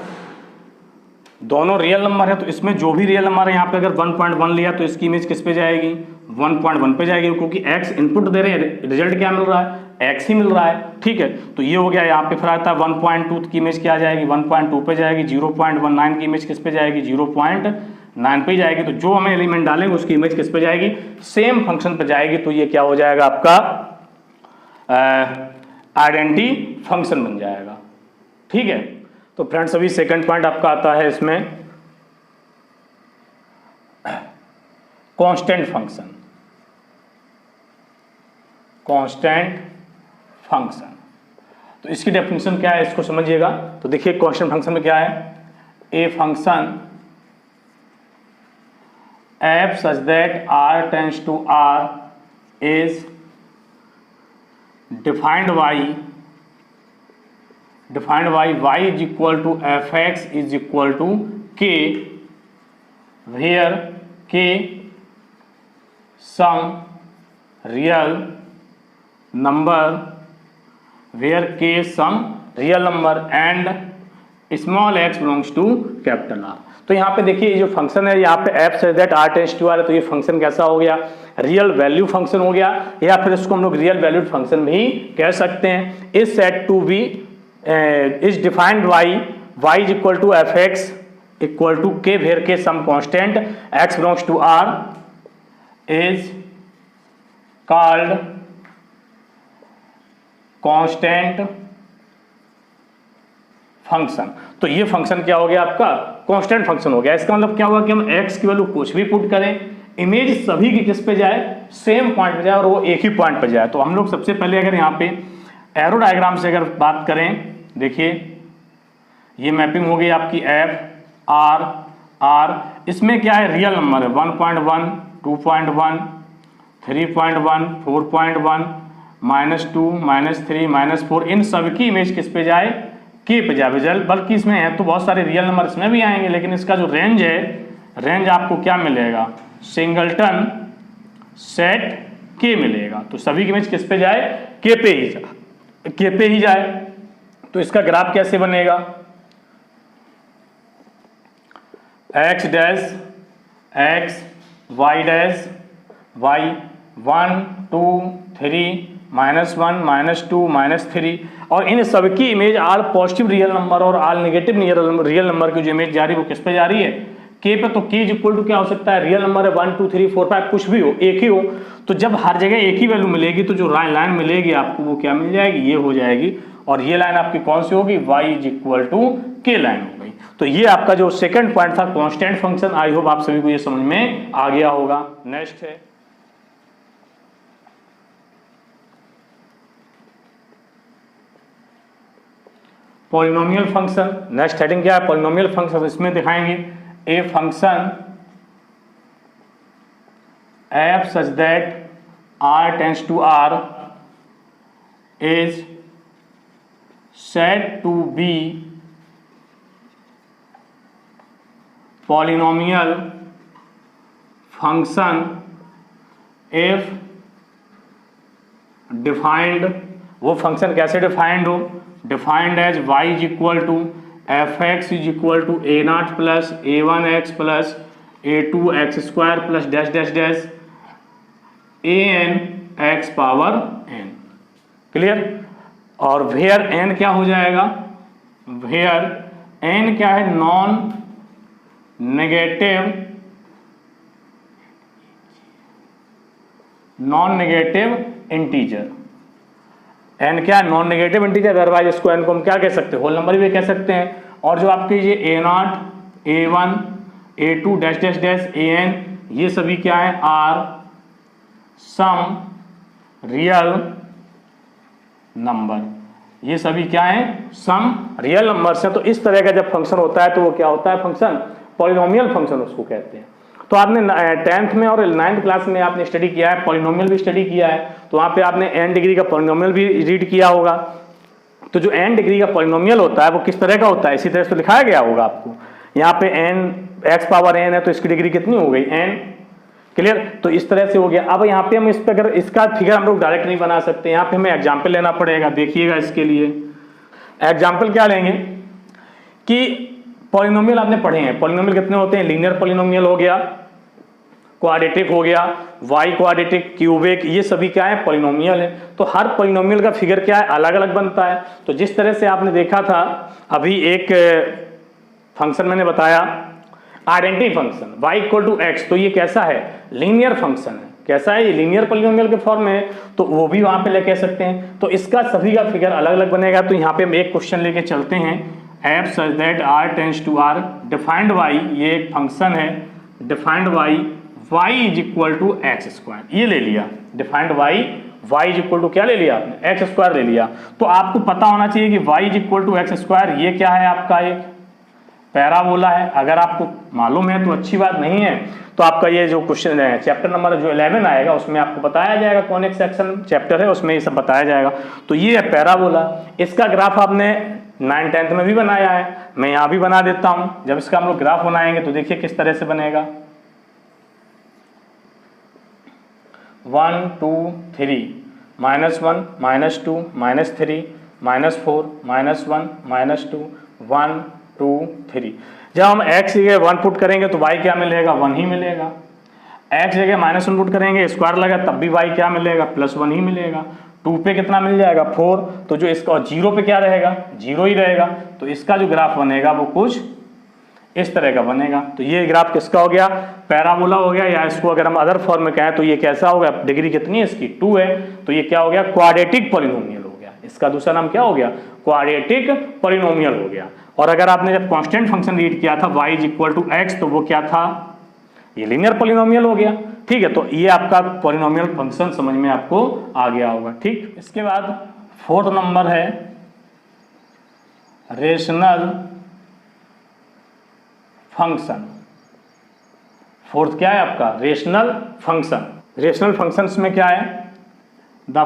दोनों रियल नंबर है। तो इसमें जो भी रियल नंबर है, यहाँ पे अगर 1.1 लिया तो इसकी इमेज किस पे जाएगी, 1.1 पे जाएगी, क्योंकि x इनपुट दे रहे हैं, रिजल्ट क्या मिल रहा है, x ही मिल रहा है। ठीक है, तो ये हो गया। यहाँ पे फिर आता है 1.2 की इमेज क्या जाएगी, 1.2 पे जाएगी। 0.19 की इमेज किस पे जाएगी, 0.9 पे जाएगी। तो जो हमें एलिमेंट डालेंगे उसकी इमेज किस पे जाएगी, सेम फंक्शन पे जाएगी। तो ये क्या हो जाएगा आपका आइडेंटिटी फंक्शन बन जाएगा। ठीक है, तो फ्रेंड्स अभी सेकंड पॉइंट आपका आता है इसमें कांस्टेंट फंक्शन। कांस्टेंट फंक्शन, तो इसकी डेफिनेशन क्या है, इसको समझिएगा। तो देखिए कांस्टेंट फंक्शन में क्या है, a function f such that r tends to r is defined by y is equal to fx is equal to k, where k some real number, and small x belongs to capital R। तो यहाँ पे देखिए ये जो function है, यहाँ पे f such that r tends to r है, तो ये फंक्शन कैसा हो गया, रियल वैल्यू फंक्शन हो गया, या फिर इसको हम लोग रियल वैल्यूड फंक्शन भी कह सकते हैं। Is said to be is defined y is equal to F X equal to k, where k some constant x belongs to r is called constant function. तो ये फंक्शन क्या हो गया आपका, कांस्टेंट फंक्शन हो गया। इसका मतलब क्या हुआ कि हम x की वैल्यू कुछ भी पुट करें, इमेज सभी की किस पे जाए, सेम पॉइंट पे जाए, और वो एक ही पॉइंट पे जाए। तो हम लोग सबसे पहले अगर यहाँ पे एरो डायग्राम से अगर बात करें, देखिए ये मैपिंग हो गई आपकी f r आर, इसमें क्या है रियल नंबर है 1.1, 2.1, 3.1, 4.1, -2, -3, -4, इन सब की इमेज किस पे जाए, के पे जाए। बल्कि इसमें है तो बहुत सारे रियल नंबर इसमें भी आएंगे, लेकिन इसका जो रेंज है, रेंज आपको क्या मिलेगा, सिंगलटन सेट के मिलेगा। तो सभी की इमेज किस पे जाए, के पे ही जाए, के पे ही जाए। तो इसका ग्राफ कैसे बनेगा, x dash x, y dash y, 1 2 3, -1 -2 -3, और इन सबकी इमेज आल पॉजिटिव रियल नंबर और आल नेगेटिव रियल नंबर की जो इमेज जा रही है वो किस पे जा रही है, के पे। तो के इज इक्वल टू क्या हो सकता है, रियल नंबर है 1 2 3 4 5, कुछ भी हो, एक ही हो। तो जब हर जगह एक ही वैल्यू मिलेगी तो जो लाइन मिलेगी आपको वो क्या मिल जाएगी, ये हो जाएगी। और ये लाइन आपकी कौन सी होगी, y इज इक्वल टू के लाइन हो गई। तो ये आपका जो सेकंड पॉइंट था कांस्टेंट फंक्शन, आई होप आप सभी को ये समझ में आ गया होगा। नेक्स्ट है पॉलिनोमियल फंक्शन। नेक्स्ट हेडिंग क्या है, पॉलिनोमियल फंक्शन। इसमें दिखाएंगे a function f such that r tends to r is said to be polynomial function if defined, वो फंक्शन कैसे डिफाइंड हो, defined as y is equal to F X is equal to A naught plus a1x plus a2x square plus dash dash dash an x power n। Clear. और where n क्या हो जाएगा, where n क्या है, non negative integer. n क्या है, non negative integer, otherwise इसको n को हम क्या कह सकते हैं, होल नंबर भी कह सकते हैं। और जो आपके ये a0, a1, a2 dash dash dash an, ये सभी क्या है, आर सम रियल नंबर, ये सभी क्या है, सम रियल नंबर से। तो इस तरह का जब फंक्शन होता है तो वो क्या होता है, फंक्शन पॉलिनोमियल फंक्शन उसको कहते हैं। तो आपने 10th में और 9th क्लास में आपने स्टडी किया है, पॉलिनोमियल भी स्टडी किया है, तो वहाँ पे आपने n डिग्री का पॉलिनोमियल भी रीड किया होगा। तो जो n डिग्री का पॉलिनोमियल होता है वो किस तरह का होता है, इसी तरह से लिखाया गया होगा आपको। यहाँ पे n x पावर n है तो इसकी डिग्री कितनी हो गई, n। क्लियर। तो इस तरह से हो गया। अब यहाँ पे हम इस पे अगर इसका फिगर हम लोग डायरेक्ट नहीं बना सकते, यहाँ पे हमें एग्जाम्पल लेना पड़ेगा। देखिएगा इसके लिए एग्जाम्पल क्या लेंगे कि पॉलिनोमियल आपने पढ़े हैं, पॉलिनोमियल कितने होते हैं, लीनियर पॉलिनोमियल हो गया, क्वाड्रेटिक हो गया, वाई क्वाड्रेटिक, क्यूबिक, ये सभी क्या है, पॉलिनोमियल है। तो हर पॉलिनोमियल का फिगर क्या है, अलग अलग बनता है। तो जिस तरह से आपने देखा था अभी एक फंक्शन मैंने बताया identity function y equal to X, तो ये कैसा है, लीनियर फंक्शन है। कैसा है, ये लीनियर पॉलिनोमियल के फॉर्म में है, तो वो भी वहां पे ले कह सकते हैं। तो इसका सभी का फिगर अलग अलग बनेगा। तो यहाँ पे हम एक क्वेश्चन लेके चलते हैं, f such that r tends to r, defined y, ये एक फंक्शन है, defined y is equal to X square, ये ले लिया। Defined y is equal to क्या ले लिया आपने, एक्स स्क्वायर ले लिया। तो आपको पता होना चाहिए कि y is equal to X square, ये क्या है आपका एक पैराबोला है। अगर आपको मालूम है तो अच्छी बात नहीं है, तो आपका ये जो क्वेश्चन है चैप्टर नंबर जो 11 आएगा उसमें आपको बताया जाएगा, कौन एक सेक्शन चैप्टर है उसमें ये सब बताया जाएगा। तो ये है पैराबोला, इसका ग्राफ आपने 9th 10th में भी बनाया है, मैं यहाँ भी बना देता हूँ। जब इसका हम लोग ग्राफ बनाएंगे तो देखिए किस तरह से बनेगा, 1 2 3 -1 -2 -3 -4 -1 -2 1 2 3। जब हम x जगह 1 पुट करेंगे तो y क्या मिलेगा, 1 ही मिलेगा। x जगह -1 पुट करेंगे, स्क्वायर लगा तब भी y क्या मिलेगा, +1 ही मिलेगा। 2 पे कितना मिल जाएगा, 4। तो जो इसका 0 पे क्या रहेगा, 0 ही रहेगा। तो इसका जो ग्राफ बनेगा वो कुछ इस तरह का बनेगा। तो ये ग्राफ किसका हो गया, पैराबोला हो गया, या इसको अगर हम अदर फॉर्म में कहें तो ये कैसा होगा, डिग्री कितनी है इसकी, 2 है। तो ये क्या हो गया, क्वाड्रेटिक पॉलिनोमियल हो गया। इसका दूसरा नाम क्या हो गया, क्वाड्रेटिक पॉलिनोमियल हो गया। और अगर आपने जब कांस्टेंट फंक्शन रीड किया था y is equal to X, तो वो क्या था, ये लीनियर पॉलिनोमियल हो गया। ठीक है, तो ये आपका पॉलिनोमियल फंक्शन समझ में आपको आ गया होगा। ठीक, इसके बाद 4th नंबर है रेशनल फंक्शन। फोर्थ क्या है आपका, रेशनल फंक्शन। रेशनल फंक्शंस में क्या है, the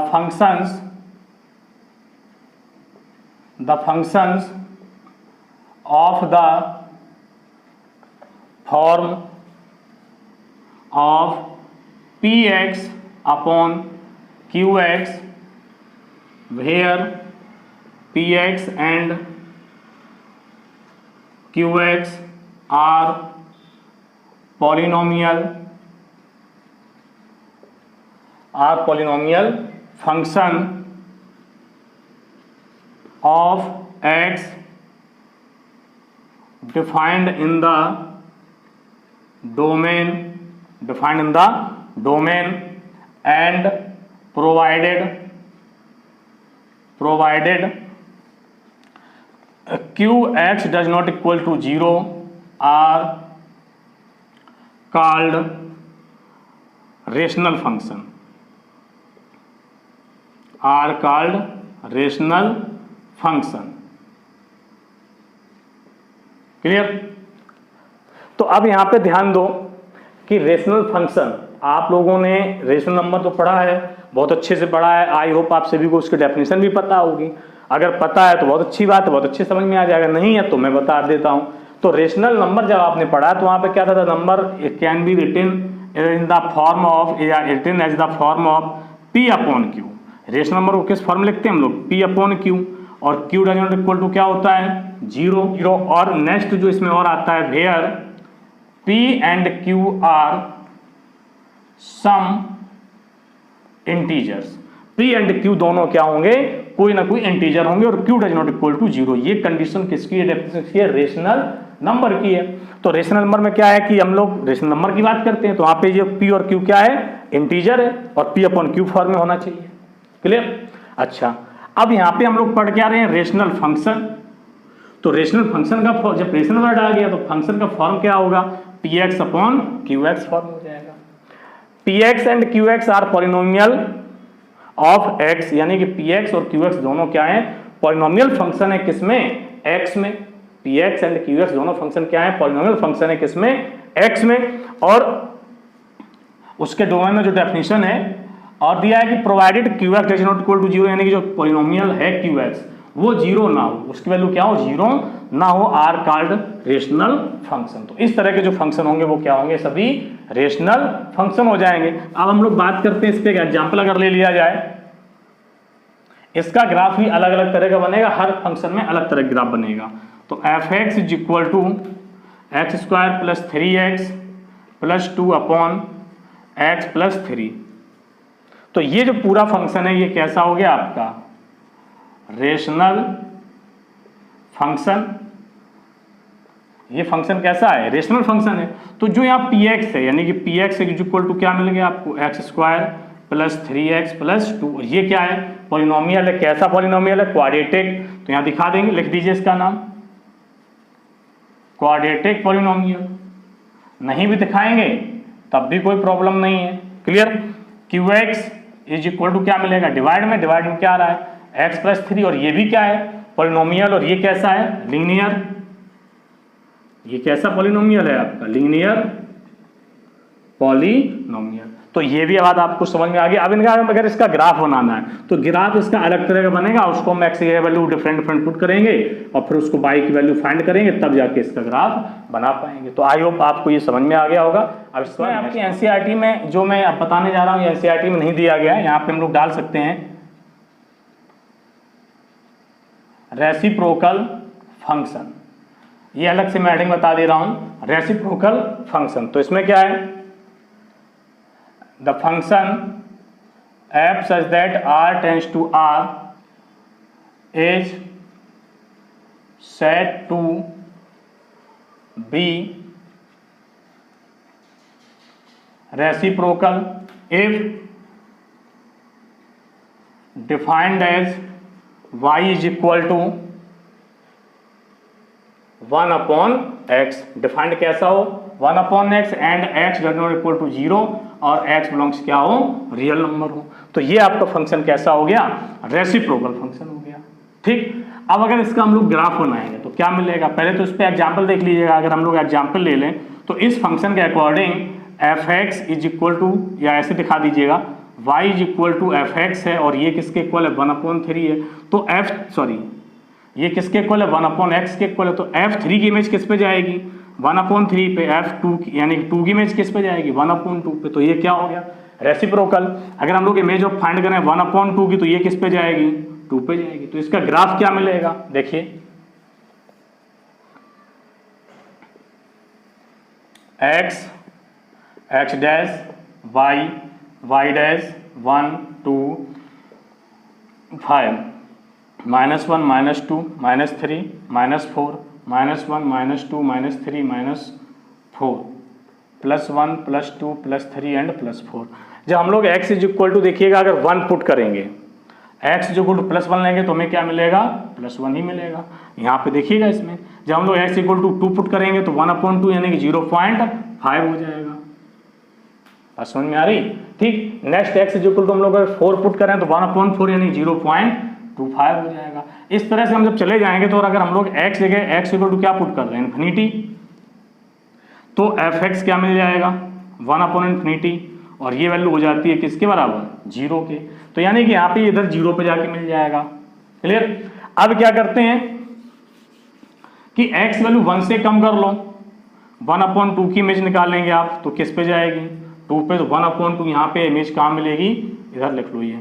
functions of the form of px upon qx where px and qx are polynomial function of x defined in the domain and provided qx does not equal to 0 are called rational function, clear. तो अब यहां पे ध्यान दो कि rational function, आप लोगों ने रेशनल नंबर तो पढ़ा है, बहुत अच्छे से पढ़ा है। आई होप आप सभी को उसकी डेफिनेशन भी पता होगी। अगर पता है तो बहुत अच्छी बात है, बहुत अच्छे समझ में आ जाएगा। नहीं है तो मैं बता देता हूं। तो रेशनल नंबर जब आपने पढ़ा तो वहां पे क्या था, number can be written in the form of या written as the form of p upon q। Rational number को किस फॉर्म लिखते हैं हम लोग, p अपॉन q, और q does not equal to क्या होता है, 0। और नेक्स्ट जो इसमें और आता है, where p and q are some integers. p and q दोनों क्या होंगे, कोई ना कोई इंटीजर होंगे, और q does not equal to 0। ये कंडीशन किसकी है, डेफिनेशन किसकी है, रेशनल नंबर की है। तो रेशनल नंबर में क्या है कि हम लोग रेशनल नंबर की बात करते हैं, तो वहां पे जो p और q क्या है, इंटीजर है, और p अपॉन q फॉर्म में होना चाहिए। क्लियर। अच्छा, अब यहाँ पे हम लोग पढ़ के आ रहे हैं रेशनल फंक्शन। तो रेशनल फंक्शन का जब रेशनल वर्ड आ गया तो फंक्शन का फॉर्म क्या होगा, px अपॉन qx फॉर्म हो जाएगा। px and qx are polynomial of x, यानी कि px और qx दोनों क्या है, पॉलिनोमियल फंक्शन है किसमें, x में। px एंड qx दोनों फंक्शन क्या है, पॉलिनोमियल फंक्शन है किसमें, x में। और उसके डोमेन में जो डेफिनेशन है और दिया है कि provided qx does not equal to 0, यानी कि जो पॉलिनोमियल है qx वो 0 ना हो, उसकी वैल्यू क्या हो, 0 ना हो, आर कॉल्ड रेशनल फंक्शन। तो इस तरह के जो फंक्शन होंगे वो क्या होंगे, सभी रेशनल फंक्शन हो जाएंगे। अब हम लोग बात करते हैं इस पे एक एग्जांपल अगर ले लिया जाए, इसका ग्राफ भी अलग अलग तरह का बनेगा, हर फंक्शन में अलग तरह का ग्राफ बनेगा। तो F X is equal to X square plus 3x plus 2 upon X plus 3। तो ये जो पूरा फंक्शन है ये कैसा हो गया आपका, रेशनल फंक्शन। ये फंक्शन कैसा है, रेशनल फंक्शन है। तो जो यहाँ px है, यानी कि px इज इक्वल टू क्या मिल गया आपको, x square plus 3x plus 2। ये क्या है, पॉलिनोमियल है। कैसा पॉलिनोमियल है, क्वाड्रेटिक। तो यहाँ दिखा देंगे, लिख दीजिए इसका नाम, क्वाड्रेटिक पॉलिनोमियल। नहीं भी दिखाएंगे तब भी कोई प्रॉब्लम नहीं है। Clear. qx is equal to क्या मिलेगा, डिवाइड में क्या आ रहा है, x प्लस 3, और ये भी क्या है, पॉलिनोमियल। और ये कैसा है, लीनियर। ये कैसा पॉलिनोमियल है आपका, लीनियर पॉलिनोमियल। तो ये भी बात आपको समझ में आ गई। अब इनका अगर इसका ग्राफ बनाना है तो ग्राफ इसका अलग तरह का बनेगा, उसको हम x की वैल्यू डिफरेंट पुट करेंगे और फिर उसको y की वैल्यू फाइंड करेंगे, तब जाके इसका ग्राफ बना पाएंगे। तो आई होप आपको ये समझ में आ गया होगा। अब इसमें आपकी एनसीईआरटी में जो मैं अब बताने जा रहा हूँ, एनसीईआरटी में नहीं दिया गया है, यहाँ पे हम लोग डाल सकते हैं रेसिप्रोकल फंक्शन। ये अलग से मैं हेडिंग बता दे रहा हूं, रेसिप्रोकल फंक्शन। तो इसमें क्या है, the function f such that r tends to r is said to be reciprocal if defined as y is equal to 1 upon x। Defined कैसा हो, 1 upon x and x does not equal to 0 और x belongs क्या हो, real number हो। तो ये आपका function कैसा हो गया, रेसिप्रोकल फंक्शन हो गया। ठीक। अब अगर इसका हम लोग ग्राफ बनाएंगे तो क्या मिलेगा, पहले तो इस पे एग्जांपल देख लीजिएगा। अगर हम लोग एग्जांपल ले लें तो इस फंक्शन के according F X is equal to, या ऐसे दिखा दीजिएगा y is equal to F X है और ये किसके इक्वल है 1/3 है, तो ये किसके इक्वल है 1/x के इक्वल है, तो f3 की इमेज किस पे जाएगी 1/3 पे, f2 यानी 2 की इमेज किस पे जाएगी 1/2 पे, तो ये क्या हो गया रेसिप्रोकल। अगर हम लोग इमेज ऑफ फाइंड करें 1/2 की तो ये किस पे जाएगी 2 पे जाएगी, तो इसका ग्राफ क्या मिलेगा देखिए x dash y dash 1 2 5 -1 -2 -3 -4 -1 -2 -3 -4 +1 +2 +3 and +4। जब हम लोग x इज इक्वल टू देखिएगा अगर 1 पुट करेंगे, x इज इक्वल टू +1 लेंगे तो हमें क्या मिलेगा +1 ही मिलेगा। यहाँ पे देखिएगा इसमें जब हम लोग x इक्वल टू 2 पुट करेंगे तो 1/2 यानी कि 0.5 हो जाएगा। बात समझ में आ रही? ठीक। Next x is equal to हम लोग अगर 4 पुट करें तो 1/4 यानी 0.25 हो जाएगा। इस तरह से हम जब चले जाएंगे तो अगर हम लोग x जगह x इक्वल टू क्या पुट कर रहे हैं इन्फिनिटी, तो एफ एक्स क्या मिल जाएगा 1/∞, और ये वैल्यू हो जाती है किसके बराबर 0 के, तो यानी कि यहाँ पे इधर 0 पे जाके मिल जाएगा। क्लियर? अब क्या करते हैं कि x वैल्यू 1 से कम कर लो, 1/2 की इमेज निकालेंगे आप तो किस पे जाएगी 2 पे, तो 1/2 यहाँ पे इमेज कहाँ मिलेगी इधर लिख लो, ये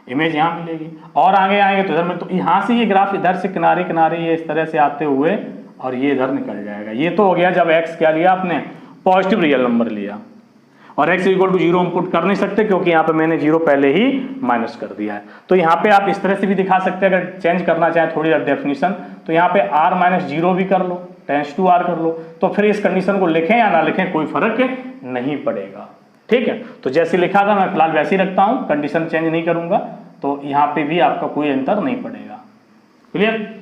इमेज यहाँ मिलेगी। और आगे आएंगे तो इधर में, तो यहाँ से ये ग्राफ इधर से किनारे किनारे ये इस तरह से आते हुए और ये इधर निकल जाएगा। ये तो हो गया जब x क्या लिया आपने पॉजिटिव रियल नंबर लिया, और x इक्वल टू 0 हम पुट कर नहीं सकते क्योंकि यहाँ पे मैंने 0 पहले ही माइनस कर दिया है। तो यहाँ पे आप इस तरह से भी दिखा सकते हैं, अगर चेंज करना चाहें थोड़ी डेफिनेशन, तो यहाँ पे r-0 भी कर लो, टेंस टू r कर लो, तो फिर इस कंडीशन को लिखें या ना लिखें कोई फर्क नहीं पड़ेगा। ठीक है, तो जैसे लिखा था मैं फिलहाल वैसे ही रखता हूँ, कंडीशन चेंज नहीं करूंगा, तो यहाँ पे भी आपका कोई अंतर नहीं पड़ेगा। क्लियर?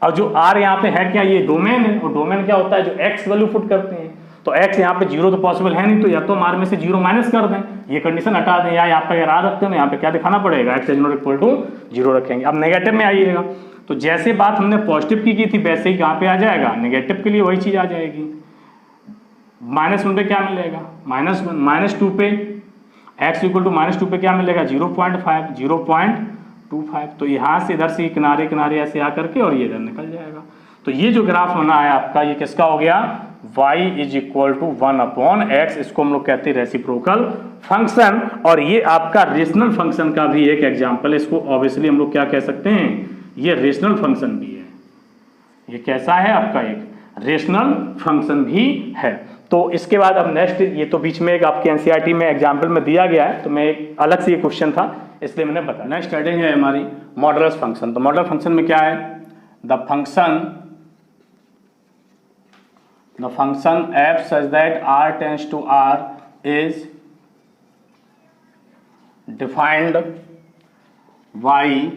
और जो r यहाँ पे है क्या ये डोमेन है, और डोमेन क्या होता है जो x वैल्यू पुट करते हैं, तो x यहाँ पे 0 तो पॉसिबल है नहीं, तो या तो हम r में से 0 माइनस कर दें, ये कंडीशन हटा दें, या यहाँ पे अगर r रखते हैं यहाँ पे क्या दिखाना पड़ेगा x is not equal to 0 रखेंगे। अब नेगेटिव में आइएगा, तो जैसे बात हमने पॉजिटिव की थी वैसे ही कहाँ पे आ जाएगा नेगेटिव के लिए वही चीज आ जाएगी। -1 पे क्या मिलेगा -1, -2 पे x इक्वल टू -2 पे क्या मिलेगा 0.25, तो यहाँ से इधर से किनारे किनारे ऐसे आकर के और ये इधर निकल जाएगा। तो ये जो ग्राफ बना है आपका ये किसका हो गया y is equal to 1/x, इसको हम लोग कहते हैं रेसिप्रोकल फंक्शन, और ये आपका रेशनल फंक्शन का भी एक एग्जाम्पल है। इसको ऑब्वियसली हम लोग क्या कह सकते हैं, ये रेशनल फंक्शन भी है। ये कैसा है आपका एक रेशनल फंक्शन भी है। तो इसके बाद अब नेक्स्ट, ये तो बीच में एक आपके एनसीईआरटी में एग्जाम्पल में दिया गया है, तो मैं एक अलग से ये क्वेश्चन था इसलिए मैंने बताया। नेक्स्ट हेडिंग है हमारी मॉडुलस फंक्शन। तो मॉडुलस फंक्शन में क्या है, the function f such that r tends to r is defined y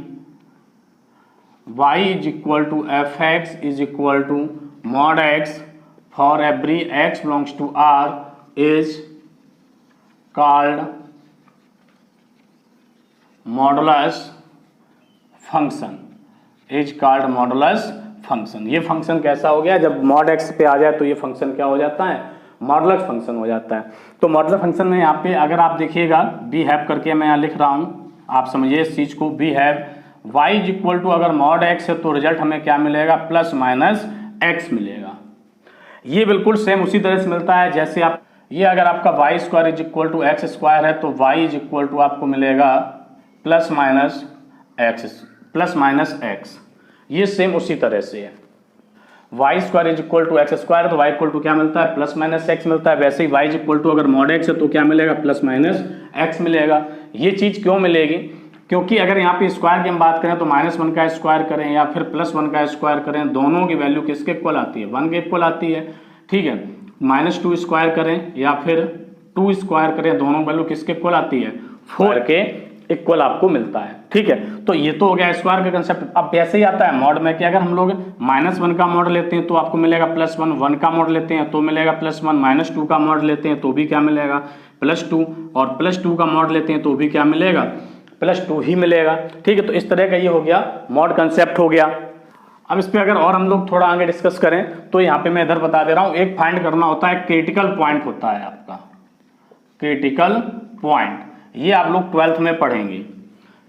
is equal to fx is equal to mod x for every x belongs to r is called modulus function. ये function कैसा हो गया, जब mod x पे आ जाए तो ये function क्या हो जाता है मॉडुलस फंक्शन हो जाता है। तो मॉडुलस फंक्शन में यहाँ पे अगर आप देखिएगा बी हैव करके मैं यहाँ लिख रहा हूँ, आप समझिए इस चीज को, we have y is equal to अगर mod x है तो रिजल्ट हमें क्या मिलेगा +-x मिलेगा। ये बिल्कुल सेम उसी तरह से मिलता है जैसे आप ये अगर आपका y square is equal to x स्क्वायर है तो y इज इक्वल टू आपको मिलेगा +-x, ये सेम उसी तरह से है। y square is equal to X square है तो y इक्वल टू क्या मिलता है +-x मिलता है। वैसे ही y इज इक्वल टू अगर mod x है तो क्या मिलेगा +-x मिलेगा। ये चीज क्यों मिलेगी, क्योंकि अगर यहाँ पे स्क्वायर की हम बात करें तो -1 का स्क्वायर करें या फिर +1 का स्क्वायर करें, दोनों की वैल्यू किसके इक्वल आती है 1 के इक्वल आती है। ठीक है, -2 स्क्वायर करें या फिर 2 स्क्वायर करें, दोनों वैल्यू किसके इक्वल आती है 4 के इक्वल आपको मिलता है। ठीक है, तो ये तो हो गया स्क्वायर का कंसेप्ट। अब वैसे ही आता है मॉड में कि अगर हम लोग -1 का मॉड लेते हैं तो आपको मिलेगा +1, 1 का मॉड लेते हैं तो मिलेगा +1, -2 का मॉड लेते हैं तो भी क्या मिलेगा +2, और +2 का मॉड लेते हैं तो भी क्या मिलेगा +2 ही मिलेगा। ठीक है, तो इस तरह का ये हो गया मॉड कंसेप्ट हो गया। अब इस पे अगर और हम लोग थोड़ा आगे डिस्कस करें तो यहाँ पे मैं इधर बता दे रहा हूँ, एक फाइंड करना होता है क्रिटिकल पॉइंट होता है आपका, क्रिटिकल पॉइंट, ये आप लोग 12th में पढ़ेंगे।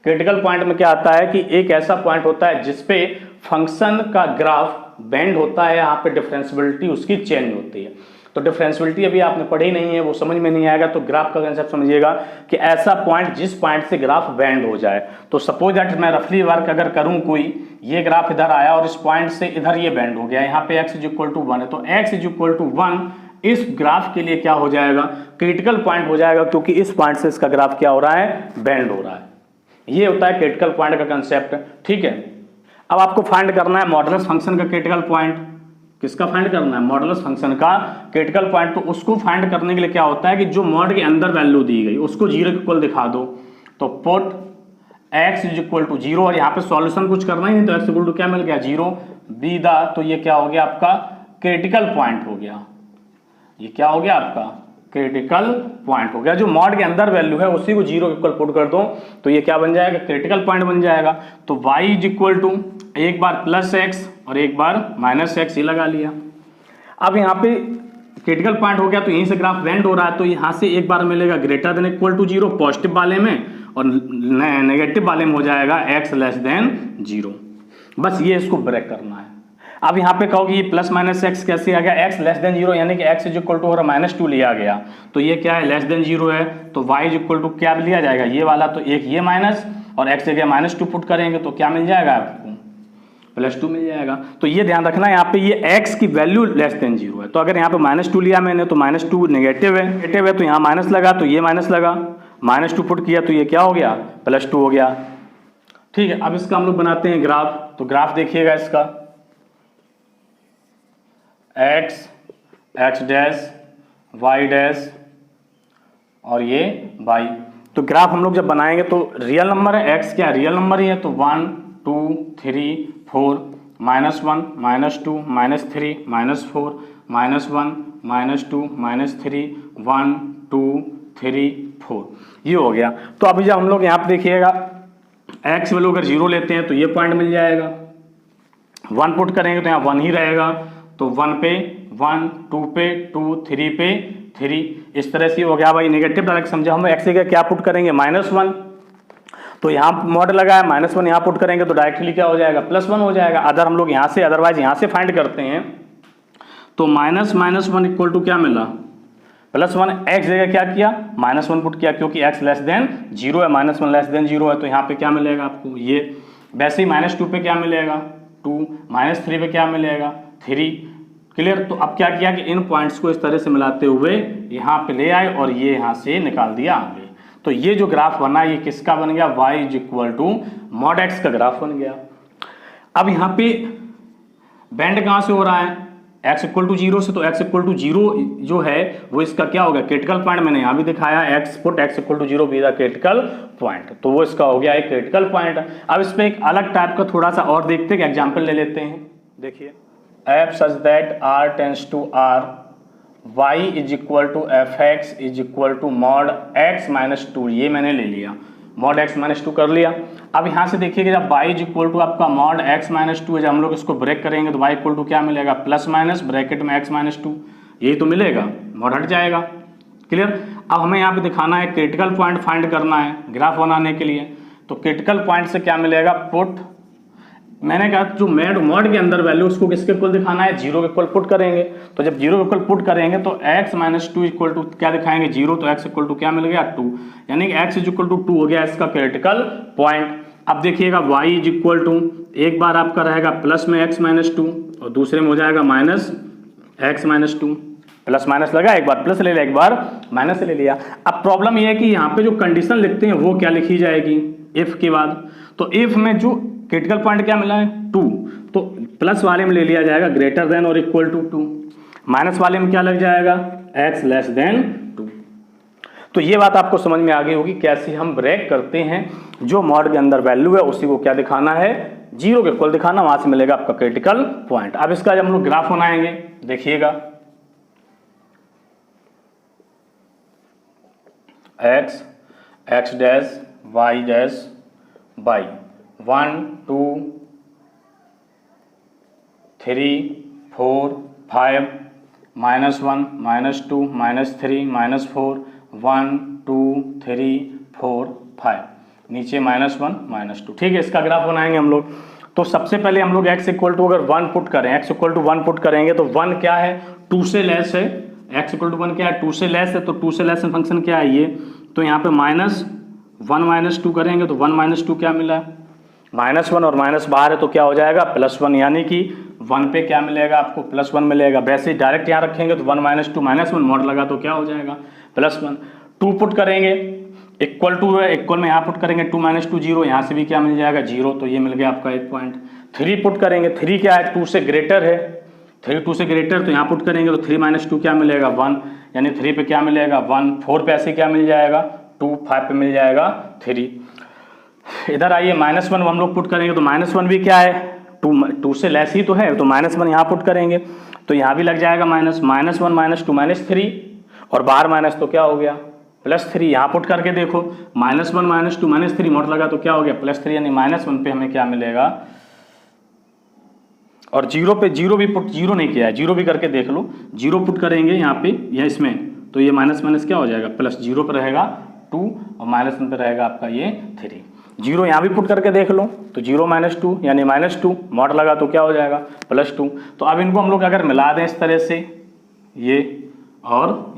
क्रिटिकल पॉइंट में क्या आता है कि एक ऐसा पॉइंट होता है जिसपे फंक्शन का ग्राफ बेंड होता है, यहाँ पे डिफरेंशियबिलिटी उसकी चेंज होती है। तो डिफरेंशियबिलिटी अभी आपने पढ़ी नहीं है, वो समझ में नहीं आएगा, तो ग्राफ का कंसेप्ट समझिएगा कि ऐसा पॉइंट जिस पॉइंट से ग्राफ बेंड हो जाए। तो सपोज दैट मैं रफली वर्क अगर करूं कोई, ये ग्राफ इधर आया और इस पॉइंट से इधर ये बेंड हो गया, यहाँ पे x = 1 है, तो x = 1 इस ग्राफ के लिए क्या हो जाएगा, क्रिटिकल पॉइंट हो जाएगा, क्योंकि इस पॉइंट से इसका ग्राफ क्या हो रहा है, बेंड हो रहा है। ये होता है क्रिटिकल पॉइंट का कंसेप्ट, ठीक है। अब आपको फाइंड करना है मॉडुलस फंक्शन का क्रिटिकल पॉइंट। किसका फाइंड करना है, मॉडुलस फंक्शन का क्रिटिकल पॉइंट। तो उसको फाइंड करने के लिए क्या होता है कि जो मॉड के अंदर वैल्यू दी गई उसको 0 के इक्वल दिखा दो। तो पुट x = 0, और यहाँ पे सॉल्यूशन कुछ करना ही नहीं, तो x = क्या मिल गया, 0 बी द, तो ये क्या हो गया आपका क्रिटिकल पॉइंट हो गया। ये क्या हो गया आपका क्रिटिकल पॉइंट हो गया। जो मॉड के अंदर वैल्यू है उसी को 0 के इक्वल पुट कर दो तो ये क्या बन जाएगा, क्रिटिकल पॉइंट बन जाएगा। तो y = एक बार +x और एक बार -x ही लगा लिया। अब यहाँ पे क्रिटिकल पॉइंट हो गया, तो यहीं से ग्राफ बेंड हो रहा है, तो यहाँ से एक बार मिलेगा > 0 पॉजिटिव वाले में, और नेगेटिव वाले में हो जाएगा x < 0। बस ये इसको ब्रेक करना है। अब यहाँ पे कहोगे ये +- x कैसे आ गया, x < 0 यानी कि x = -2 लिया गया, तो ये क्या है, <0 है, तो y = क्या लिया जाएगा, ये वाला, तो एक ये माइनस और x जगह -2 पुट करेंगे तो क्या मिल जाएगा आपको, +2 मिल जाएगा। तो ये ध्यान रखना, यहाँ पे ये x की वैल्यू <0 है, तो अगर यहाँ पे -2 लिया मैंने तो -2 नेगेटिव है, तो यहाँ माइनस लगा तो ये माइनस लगा, -2 पुट किया तो ये क्या हो गया, +2 हो गया, ठीक है। अब इसका हम लोग बनाते हैं ग्राफ। तो ग्राफ देखिएगा इसका, x डैश y डैश और ये y। तो ग्राफ हम लोग जब बनाएंगे तो रियल नंबर है, x क्या रियल नंबर ही है, तो 1 2 3 4 -1 -2 -3 -4 -1 -2 -3 1 2 3 4, ये हो गया। तो अभी जब हम लोग यहाँ पे देखिएगा x वैल्यू अगर 0 लेते हैं तो ये पॉइंट मिल जाएगा, 1 पुट करेंगे तो यहाँ 1 ही रहेगा, तो 1 पे 1 2 पे 2 3 पे 3, इस तरह से हो गया। भाई नेगेटिव डायरेक्ट समझा, हम x जगह क्या पुट करेंगे, -1, तो यहाँ मॉड लगा है, -1 यहाँ पुट करेंगे तो डायरेक्टली क्या हो जाएगा, +1 हो जाएगा। अदर हम लोग यहाँ से अदरवाइज यहाँ से फाइंड करते हैं, तो -1 = क्या मिला, +1, x जगह क्या किया, -1 पुट किया, क्योंकि x < 0 है, -1 < 0 है, तो यहाँ पे क्या मिलेगा आपको, ये वैसे ही -2 पे क्या मिलेगा 2, -3 पे क्या मिलेगा 3, क्लियर। तो अब क्या किया कि इन पॉइंट्स को इस तरह से मिलाते हुए यहाँ पे ले आए और ये यहाँ से निकाल दिया आगे। तो ये जो ग्राफ बना ये किसका बन गया, y = mod x का ग्राफ बन गया। अब यहाँ पे बेंड कहाँ से हो रहा है, x = 0 से, तो x = 0 जो है वो इसका क्या होगा, क्रिटिकल पॉइंट। मैंने यहाँ भी दिखाया x = 0 be the critical point, तो वो इसका हो गया एक क्रिटिकल पॉइंट। अब इस पे एक अलग टाइप का थोड़ा सा और देखते हैं, एग्जाम्पल ले लेते हैं। देखिए f such that r tends to r, y = fx = mod x - 2, ये मैंने ले लिया, mod x - 2 कर लिया। अब यहाँ से देखिएगा जब y = आपका mod x - 2 है, जब हम लोग इसको ब्रेक करेंगे तो y = क्या मिलेगा, ± ब्रैकेट में x - 2, यही तो मिलेगा, mod हट जाएगा, क्लियर। अब हमें यहाँ पे दिखाना है क्रिटिकल पॉइंट फाइंड करना है ग्राफ बनाने के लिए। तो क्रिटिकल पॉइंट से क्या मिलेगा, पुट, मैंने कहा जो मॉड के अंदर वैल्यू उसको किसके इक्वल दिखाना है, 0 के इक्वल पुट करेंगे। तो जब 0 के इक्वल पुट करेंगे तो x - 2 = क्या दिखाएंगे, 0, तो x = क्या मिल गया 2, यानी कि x = 2 हो गया इसका क्रिटिकल पॉइंट। अब देखिएगा y = एक बार आपका रहेगा प्लस में x - 2 और दूसरे में हो जाएगा -x - 2, प्लस माइनस लगा, एक बार प्लस ले लिया एक बार माइनस ले लिया। अब प्रॉब्लम यह है कि यहाँ पे जो कंडीशन लिखते हैं वो क्या लिखी जाएगी, इफ के बाद। तो इफ में जो क्रिटिकल पॉइंट क्या मिला है 2, तो प्लस वाले में ले लिया जाएगा > और इक्वल टू 2, माइनस वाले में क्या लग जाएगा x < 2। तो ये बात आपको समझ में आ गई होगी कैसे हम ब्रेक करते हैं, जो मॉड के अंदर वैल्यू है उसी को क्या दिखाना है, 0 के इक्वल दिखाना, वहां से मिलेगा आपका क्रिटिकल पॉइंट। अब इसका जब हम लोग ग्राफ बनाएंगे देखिएगा, x dash y dash y 1 2 3 4 5 -1 -2 -3 -4 1 2 3 4 5 नीचे -1 -2। ठीक है, इसका ग्राफ बनाएंगे हम लोग। तो सबसे पहले हम लोग x इक्वल टू अगर 1 पुट करें, x इक्वल टू 1 पुट करेंगे तो 1 क्या है, 2 से लेस है। x इक्वल टू 1 क्या है, 2 से लेस है, तो 2 से लेस फंक्शन क्या है ये, तो यहाँ पे -1 -2 करेंगे तो 1 -2 क्या मिला, -1 और माइनस बाहर है तो क्या हो जाएगा +1, यानी कि 1 पे क्या मिलेगा आपको +1 मिलेगा। वैसे ही डायरेक्ट यहाँ रखेंगे तो 1 -2 -1 मॉड लगा तो क्या हो जाएगा +1। 2 पुट करेंगे, इक्वल टू है, इक्वल में यहाँ पुट करेंगे 2 -2 0, यहाँ से भी क्या मिल जाएगा 0, तो ये मिल गया आपका 1 पॉइंट। 3 पुट करेंगे, 3 क्या है 2 से ग्रेटर है, 3 2 से ग्रेटर, तो यहाँ पुट करेंगे तो 3 -2 क्या मिलेगा 1, यानी 3 पे क्या मिलेगा 1, 4 पे ऐसे क्या मिल जाएगा 2, 5 पे मिल जाएगा 3। इधर आइए -1 हम लोग पुट करेंगे तो -1 भी क्या है 2 से लेस ही तो है, तो -1 यहाँ पुट करेंगे तो यहाँ भी लग जाएगा -1 -2 -3 और बाहर माइनस तो क्या हो गया +3। यहाँ पुट करके देखो -1 -2 -3 मोड लगा तो क्या हो गया +3, यानी -1 पे हमें क्या मिलेगा, और 0 पे 0 भी पुट 0 नहीं किया है, 0 भी करके देख लो, 0 पुट करेंगे यहाँ पे या इसमें तो ये माइनस क्या हो जाएगा +0 पे रहेगा 2 और -1 पे रहेगा आपका ये 3। 0 यहाँ भी पुट करके देख लो तो 0 -2 यानी -2 मॉड लगा तो क्या हो जाएगा +2। तो अब इनको हम लोग अगर मिला दें इस तरह से, ये और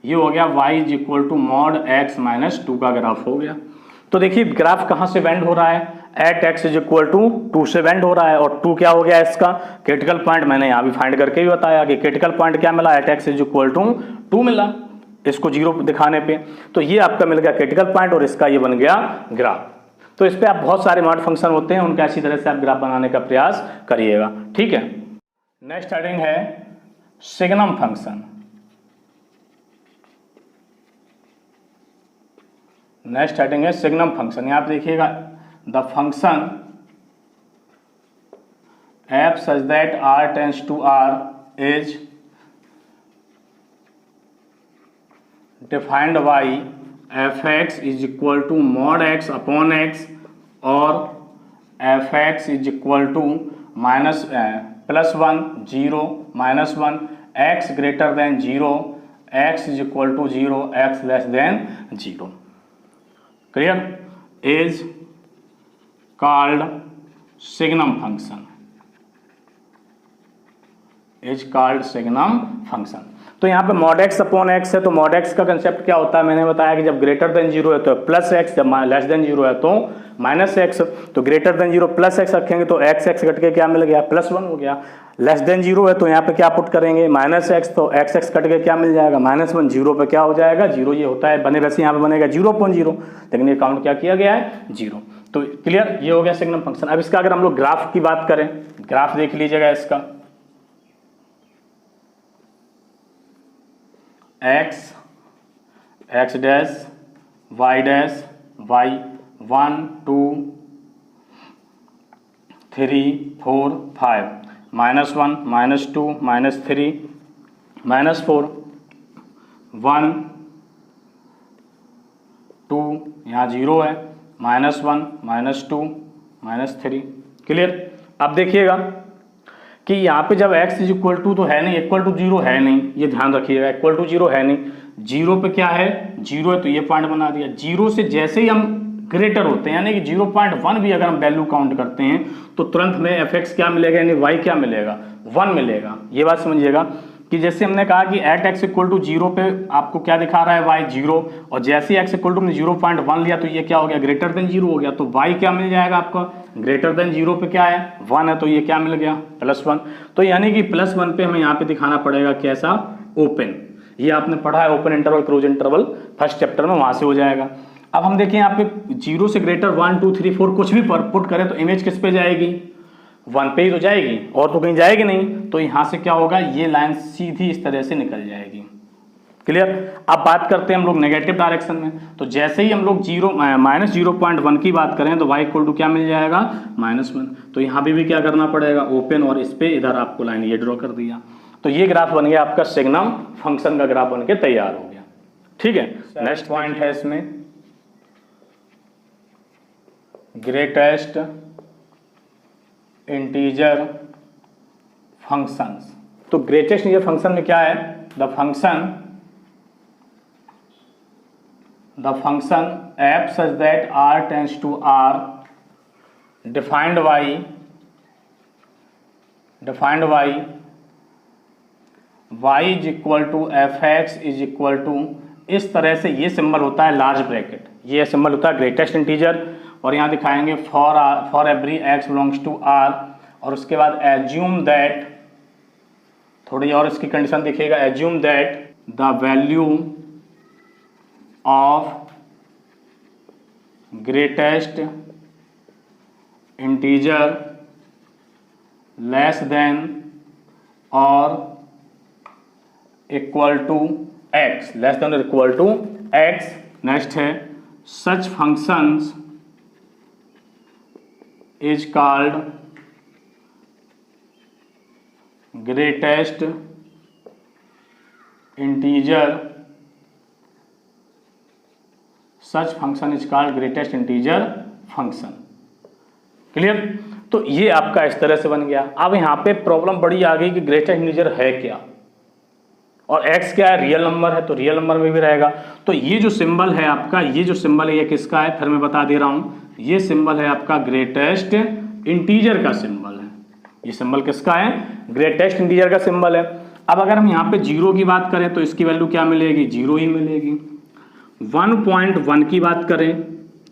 ये हो गया y equal to mod x - 2 का ग्राफ हो गया। तो देखिए ग्राफ कहाँ से बेंड हो रहा है, एट x इक्वल टू 2 से बेंड हो रहा है, और 2 क्या हो गया इसका क्रिटिकल पॉइंट, मैंने यहाँ भी फाइंड करके भी बताया कि क्रिटिकल पॉइंट क्या मिला, एट x इक्वल टू 2 मिला इसको 0 दिखाने पे, तो ये आपका मिल गया क्रिटिकल पॉइंट और इसका ये बन गया ग्राफ। तो इस पे आप बहुत सारे मॉड फंक्शन होते हैं, उनका इसी तरह से आप ग्राफ बनाने का प्रयास करिएगा। ठीक है, नेक्स्ट हेडिंग है सिग्नम फंक्शन। नेक्स्ट हेडिंग है सिग्नम फंक्शन। यहाँ पे देखिएगा the function f such that r tends to r is defined by fx is equal to mod x upon x और fx is equal to +1 0 -1 x greater than 0 x is equal to 0 x less than 0। Clear, is called signum function, is called signum function. तो यहाँ पे mod x upon x है, तो mod x का concept क्या होता है, मैंने बताया कि जब ग्रेटर देन 0 है तो +x, जब लेस देन 0 है तो -x, तो ग्रेटर देन 0 +x रखेंगे तो x कट के क्या मिल गया +1 हो गया। लेस देन 0 है तो यहाँ पे क्या पुट करेंगे -x, तो x कट के क्या मिल जाएगा -1, 0 पे क्या हो जाएगा 0, ये होता है बने वैसे यहाँ पे बनेगा 0.0, लेकिन ये काउंट क्या किया गया है 0। तो क्लियर, ये हो गया सिग्नम फंक्शन। अब इसका अगर हम लोग ग्राफ की बात करें, ग्राफ देख लीजिएगा इसका, x dash y dash y 1 2 3 4 5 -1 -2 -3 -4 1 2, यहाँ 0 है, -1 -2 -3। क्लियर। अब देखिएगा कि यहाँ पे जब x इज इक्वल टू तो है नहीं, इक्वल टू 0 है नहीं, ये ध्यान रखिएगा, इक्वल टू 0 है नहीं, 0 पे क्या है 0 है तो ये पॉइंट बना दिया। 0 से जैसे ही हम ग्रेटर होते हैं यानी कि 0.1 भी अगर हम वैल्यू काउंट करते हैं तो तुरंत में fx क्या मिलेगा, यानी y क्या मिलेगा 1 मिलेगा। ये बात समझिएगा कि जैसे हमने कहा कि एट x इक्वल टू 0 पे आपको क्या दिखा रहा है y 0, और जैसे ही x इक्वल टू 0.1 लिया तो ये क्या हो गया ग्रेटर देन 0 हो गया, तो y क्या मिल जाएगा आपका ग्रेटर देन 0 पे क्या है 1 है, तो ये क्या मिल गया +1। तो यानी कि +1 पे हमें यहाँ पे दिखाना पड़ेगा कैसा ओपन, ये आपने पढ़ा है open interval close interval first chapter में, वहां से हो जाएगा। अब हम देखें यहाँ पे 0 से ग्रेटर 1 2 3 4 कुछ भी पुट करें तो इमेज किस पे जाएगी 1 पे ही तो जाएगी, और तो कहीं जाएगी नहीं, तो यहाँ से क्या होगा ये लाइन सीधी इस तरह से निकल जाएगी। क्लियर। अब बात करते हैं हम लोग नेगेटिव डायरेक्शन में, तो जैसे ही हम लोग -0.1 की बात करें तो y इक्वल टू क्या मिल जाएगा -1, तो यहाँ भी क्या करना पड़ेगा ओपन, और इस पे इधर आपको लाइन ये ड्रॉ कर दिया, तो ये ग्राफ बन गया आपका सिग्नम फंक्शन का ग्राफ बन के तैयार हो गया। ठीक है, नेक्स्ट पॉइंट है इसमें ग्रेटेस्ट इंटीजर फंक्शंस। तो ग्रेटेस्ट इंटीजर फंक्शन में क्या है, the function f such that r tends to r defined by y is equal to fx is equal to, इस तरह से ये सिंबल होता है लार्ज ब्रैकेट, ये सिंबल होता है ग्रेटेस्ट इंटीजर, और यहाँ दिखाएंगे for every x belongs to r, और उसके बाद एज्यूम दैट, थोड़ी और इसकी कंडीशन दिखेगा, assume that the value of greatest integer less than और equal to x, less than और इक्वल टू x। नेक्स्ट है such functions is called greatest integer, such function is called greatest integer function. Clear? तो ये आपका इस तरह से बन गया। अब यहाँ पे प्रॉब्लम बड़ी आ गई कि ग्रेटेस्ट इंटीजर है क्या, और x क्या है, रियल नंबर है, तो रियल नंबर में भी रहेगा। तो ये जो सिंबल है आपका, ये जो सिंबल है ये किसका है, फिर मैं बता दे रहा हूँ, ये सिंबल है आपका ग्रेटेस्ट इंटीजर का सिंबल है। ये सिंबल किसका है, ग्रेटेस्ट इंटीजर का सिंबल है। अब अगर हम यहाँ पे जीरो की बात करें तो इसकी वैल्यू क्या मिलेगी, जीरो ही मिलेगी। 1.1 की बात करें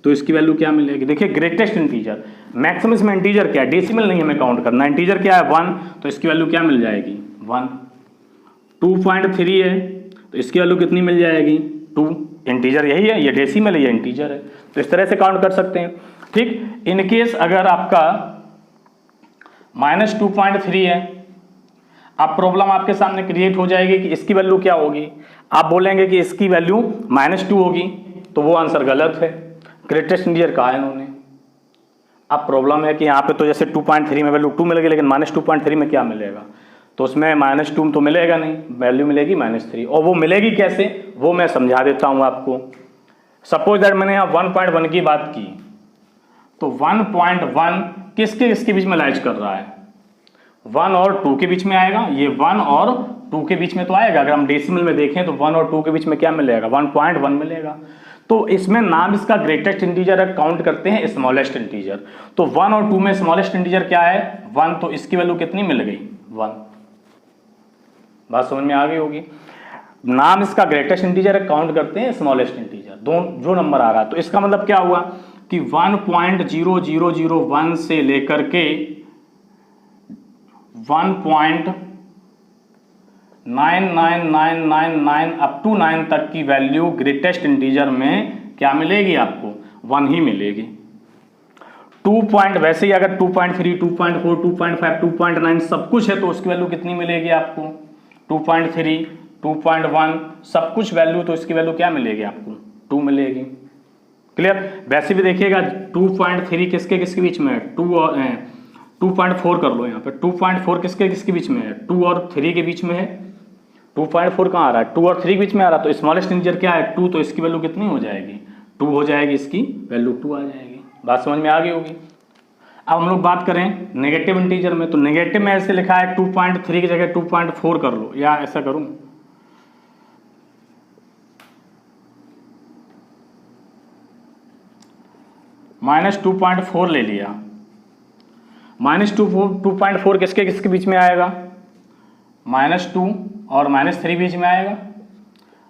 तो इसकी वैल्यू क्या मिलेगी, देखिए ग्रेटेस्ट इंटीजर, मैक्सिमम में इंटीजर क्या है, डेसिमल नहीं हमें काउंट करना, इंटीजर क्या है 1, तो इसकी वैल्यू क्या मिल जाएगी 1। 2.3 है तो इसकी वैल्यू कितनी मिल जाएगी 2, इंटीजर यही है, ये डेसिमल है, ये इंटीजर है, तो इस तरह से काउंट कर सकते हैं। ठीक, इनकेस अगर आपका -2.3 है, अब प्रॉब्लम आपके सामने क्रिएट हो जाएगी कि इसकी वैल्यू क्या होगी, आप बोलेंगे कि इसकी वैल्यू -2 होगी, तो वो आंसर गलत है, ग्रेटेस्ट इंटीजर कहा है इन्होंने। अब प्रॉब्लम है कि यहाँ पे तो जैसे 2.3 में वैल्यू 2 मिलेगी, लेकिन -2.3 में क्या मिलेगा, तो उसमें -2 तो मिलेगा नहीं, वैल्यू मिलेगी -3, और वो मिलेगी कैसे वो मैं समझा देता हूँ आपको। सपोज दैट मैंने यहाँ 1.1 की बात की, तो 1.1 किसके बीच में लाइज कर रहा है, 1 और 2 के बीच में आएगा, ये 1 और 2 के बीच में तो आएगा। अगर हम डेसिमल में देखें तो 1 और 2 के बीच में क्या मिलेगा 1.1 मिलेगा। तो इसमें नाम इसका ग्रेटेस्ट इंटीजर है, काउंट करते हैं स्मॉलेस्ट इंटीजर, तो 1 और 2 में स्मॉलेस्ट इंटीजर क्या है 1, तो इसकी वैल्यू कितनी मिल गई 1। बात समझ में आ गई होगी। नाम इसका ग्रेटेस्ट इंटीजर है, काउंट करते हैं स्मॉलेस्ट इंटीजर, जो नंबर आ रहा है। तो इसका मतलब क्या हुआ कि 1.0001 से लेकर के 1.99999 अप टू 9 तक की वैल्यू ग्रेटेस्ट इंटीजर में क्या मिलेगी आपको 1 ही मिलेगी। 2 वैसे ही अगर 2.3 2.4 2.5 2.9 सब कुछ है तो उसकी वैल्यू कितनी मिलेगी आपको 2.3 2.1 सब कुछ वैल्यू, तो इसकी वैल्यू क्या मिलेगी आपको 2 मिलेगी। क्लियर? वैसे भी देखिएगा 2.3 किसके बीच में है 2 और 2.4 कर लो यहाँ पे, 2.4 किसके बीच में है 2 और 3 के बीच में है। 2.4 कहाँ आ रहा है 2 और 3 के बीच में आ रहा है, तो स्मॉलेस्ट इंटीजर क्या है 2, तो इसकी वैल्यू कितनी हो जाएगी 2 हो जाएगी, इसकी वैल्यू 2 आ जाएगी। बात समझ में आ गई होगी। अब हम लोग बात करें नेगेटिव इंटीजर में, तो नेगेटिव में ऐसे लिखा है 2.3 की जगह 2.4 कर लो, या ऐसा करूँ -2.4 ले लिया, -2.4 किसके बीच में आएगा -2 और -3 बीच में आएगा।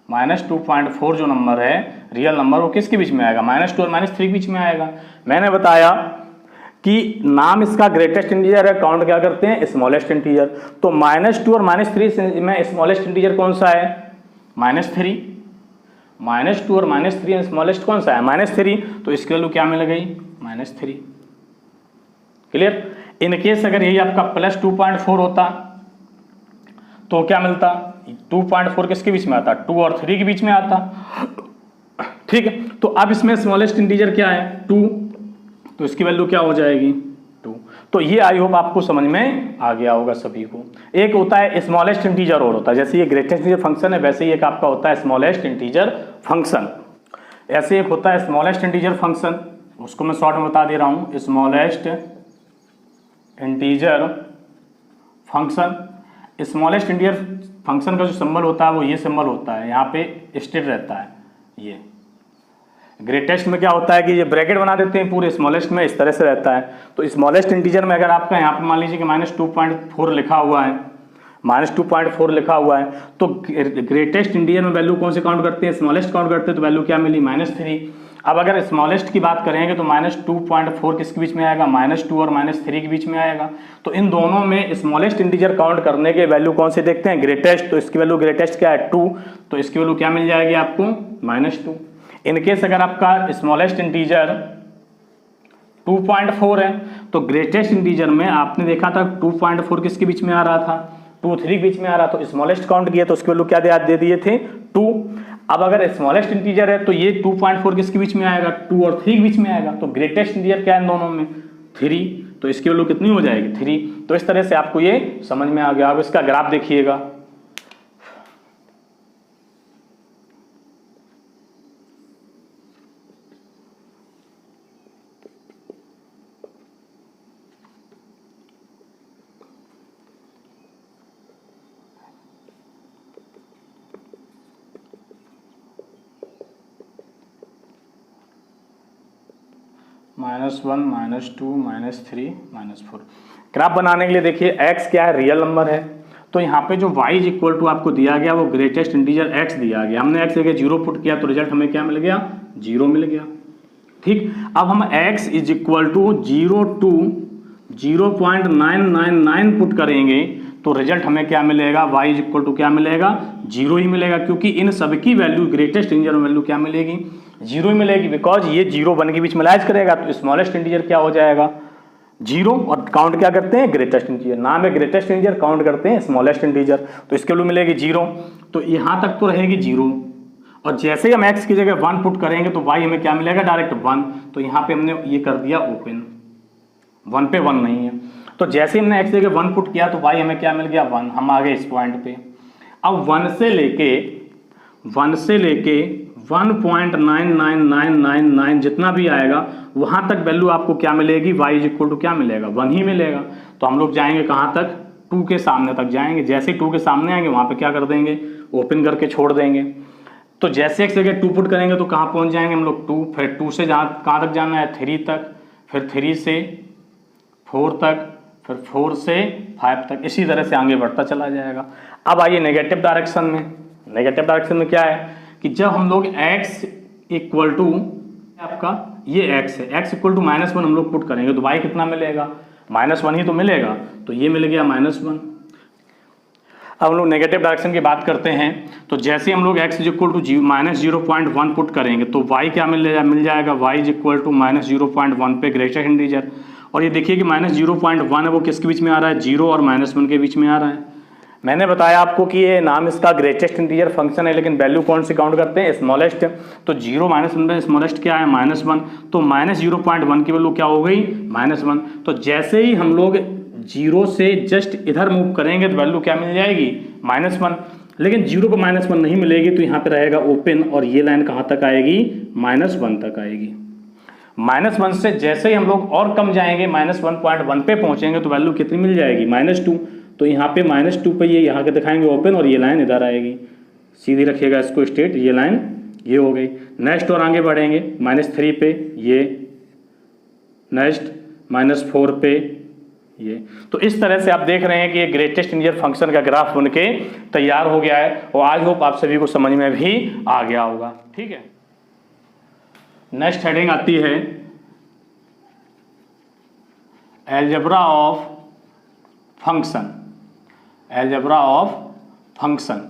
-2.4 जो नंबर है रियल नंबर वो किसके बीच में आएगा -2 और -3 के बीच में आएगा। मैंने बताया कि नाम इसका ग्रेटेस्ट इंटीजर है, काउंट क्या करते हैं स्मॉलेस्ट इंटीजर, तो -2 और -3 में स्मॉलेस्ट इंटीजर कौन सा है -3, -2 और -3 में स्मॉलेस्ट कौन सा है -3, तो इसकी वैल्यू क्या मिल गई -3। क्लियर? इनकेस अगर यही आपका +2.4 होता तो क्या मिलता 2.4 किसके बीच में आता 2 और 3 के बीच में आता। ठीक है, तो अब इसमें स्मॉलेस्ट इंटीजर क्या है 2, तो इसकी वैल्यू क्या हो जाएगी 2। तो ये आई होप आपको समझ में आ गया होगा सभी को। एक होता है स्मॉलेस्ट इंटीजर और होता है, जैसे ये ग्रेटेस्ट इंटीजर फंक्शन है वैसे ही एक आपका होता है स्मॉलेस्ट इंटीजर फंक्शन। ऐसे एक होता है स्मॉलेस्ट इंटीजर फंक्शन, उसको मैं शॉर्ट में बता दे रहा हूँ, smallest integer function, smallest integer function का जो सिंबल होता है वो ये सिंबल होता है, यहाँ पे स्टेट रहता है। ये ग्रेटेस्ट में क्या होता है कि ये ब्रैकेट बना देते हैं पूरे, स्मॉलेस्ट में इस तरह से रहता है। तो स्मॉलेस्ट इंटीजर में अगर आपका यहाँ पे मान लीजिए कि -2.4 लिखा हुआ है, -2.4 लिखा हुआ है, तो ग्रेटेस्ट इंटीजर में वैल्यू कौन से काउंट करते हैं, स्मॉलेस्ट काउंट करते हैं, तो वैल्यू क्या मिली -3। अब अगर स्मॉलेस्ट की बात करेंगे तो -2.4 किसके बीच में आएगा, -2 और -3 के बीच में आएगा। तो इन दोनों में स्मॉलेस्ट इंटीजर काउंट करने के वैल्यू कौन से देखते हैं, ग्रेटेस्ट। तो इसकी वैल्यू ग्रेटेस्ट क्या है 2, तो इसकी वैल्यू क्या मिल जाएगी आपको -2। इनकेस अगर आपका स्मॉलेस्ट इंटीजर 2.4 है तो ग्रेटेस्ट इंटीजर में आपने देखा था 2.4 किसके बीच में आ रहा था, 2 3 के बीच में आ रहा, तो स्मॉलेस्ट काउंट किया तो उसकी वैल्यू क्या दे दिए थे 2। अब अगर स्मॉलेस्ट इंटीजर है तो ये 2.4 किसके बीच में आएगा, 2 और 3 के बीच में आएगा। तो ग्रेटेस्ट इंटीजर क्या है दोनों में 3, तो इसकी वैल्यू कितनी हो जाएगी 3। तो इस तरह से आपको ये समझ में आ गया। अब इसका ग्राफ देखिएगा, -1 -2 -3 -4। ग्राफ बनाने के लिए देखिए x क्या है, रियल नंबर है, तो यहाँ पे जो y इज इक्वल टू आपको दिया गया वो ग्रेटेस्ट इंटीजर x दिया गया, हमने x जगह 0 पुट किया तो रिजल्ट हमें क्या मिल गया 0 मिल गया। ठीक, अब हम x is equal to 0 to 0.999 put करेंगे तो रिजल्ट हमें क्या मिलेगा, y इज इक्वल टू क्या मिलेगा 0 ही मिलेगा, क्योंकि इन सबकी वैल्यू ग्रेटेस्ट इंटीजर वैल्यू क्या मिलेगी 0 ही मिलेगी, बिकॉज ये 0 1 के बीच में लाइज करेगा तो स्मॉलेस्ट इंटीजर क्या हो जाएगा 0, और काउंट क्या करते हैं ग्रेटेस्ट इंटीजर, नाम है ग्रेटेस्ट इंटीजर, काउंट करते हैं स्मॉलेस्ट इंटीजर, तो इसके वैल्यू मिलेगी 0। तो यहाँ तक तो रहेगी 0, और जैसे ही हम x की जगह 1 पुट करेंगे तो y हमें क्या मिलेगा डायरेक्ट 1। तो यहाँ पे हमने ये कर दिया ओपन, 1 पे 1 नहीं है, तो जैसे ही हमने x की जगह 1 पुट किया तो y हमें क्या मिल गया 1, हम आ गए इस पॉइंट पे। अब 1 से लेके 1.99999 जितना भी आएगा वहां तक वैल्यू आपको क्या मिलेगी, y इज इक्वल टू क्या मिलेगा 1 ही मिलेगा। तो हम लोग जाएंगे कहाँ तक, 2 के सामने तक जाएंगे, जैसे ही 2 के सामने आएंगे वहां पे क्या कर देंगे ओपन करके छोड़ देंगे। तो जैसे x जगह 2 पुट करेंगे तो कहाँ पहुंच जाएंगे हम लोग 2, फिर 2 से कहाँ तक जाना है 3 तक, फिर 3 से 4 तक, फिर 4 से 5 तक, इसी तरह से आगे बढ़ता चला जाएगा। अब आइए नेगेटिव डायरेक्शन में, नेगेटिव डायरेक्शन में क्या है कि जब हम लोग x इक्वल टू आपका ये x है, x इक्वल टू -1 हम लोग पुट करेंगे तो y कितना मिलेगा -1 ही तो मिलेगा, तो ये मिल गया -1। अब हम लोग नेगेटिव डायरेक्शन की बात करते हैं, तो जैसे हम लोग x is equal to -0.1 put करेंगे तो y क्या मिल जाएगा y इज इक्वल टू -0.1 पे ग्रेटेस्ट इंटीजर। और ये देखिए कि -0.1 है वो किसके बीच में आ रहा है 0 और -1 के बीच में आ रहा है। मैंने बताया आपको कि ये नाम इसका ग्रेटेस्ट इंटीजर फंक्शन है, लेकिन वैल्यू कौन सी काउंट करते हैं स्मॉलेस्ट। तो 0 -1 में स्मॉलेस्ट क्या है -1, तो -0.1 की वैल्यू क्या हो गई -1। तो जैसे ही हम लोग 0 से जस्ट इधर मूव करेंगे तो वैल्यू क्या मिल जाएगी -1, लेकिन 0 को -1 नहीं मिलेगी तो यहाँ पे रहेगा ओपन, और ये लाइन कहाँ तक आएगी -1 तक आएगी। -1 से जैसे ही हम लोग और कम जाएंगे -1.1 पे पहुंचेंगे तो वैल्यू कितनी मिल जाएगी -2। तो यहाँ पे -2 पे ये यहाँ के दिखाएंगे ओपन, और ये लाइन इधर आएगी, सीधी रखिएगा इसको स्ट्रेट, ये लाइन ये हो गई। नेक्स्ट और आगे बढ़ेंगे -3 पे ये, नेक्स्ट -4 पे ये। तो इस तरह से आप देख रहे हैं कि ये ग्रेटेस्ट इंटीजर फंक्शन का ग्राफ बनके तैयार हो गया है, और आई होप आप सभी को समझ में भी आ गया होगा। ठीक है, नेक्स्ट हेडिंग आती है algebra of function, algebra of function.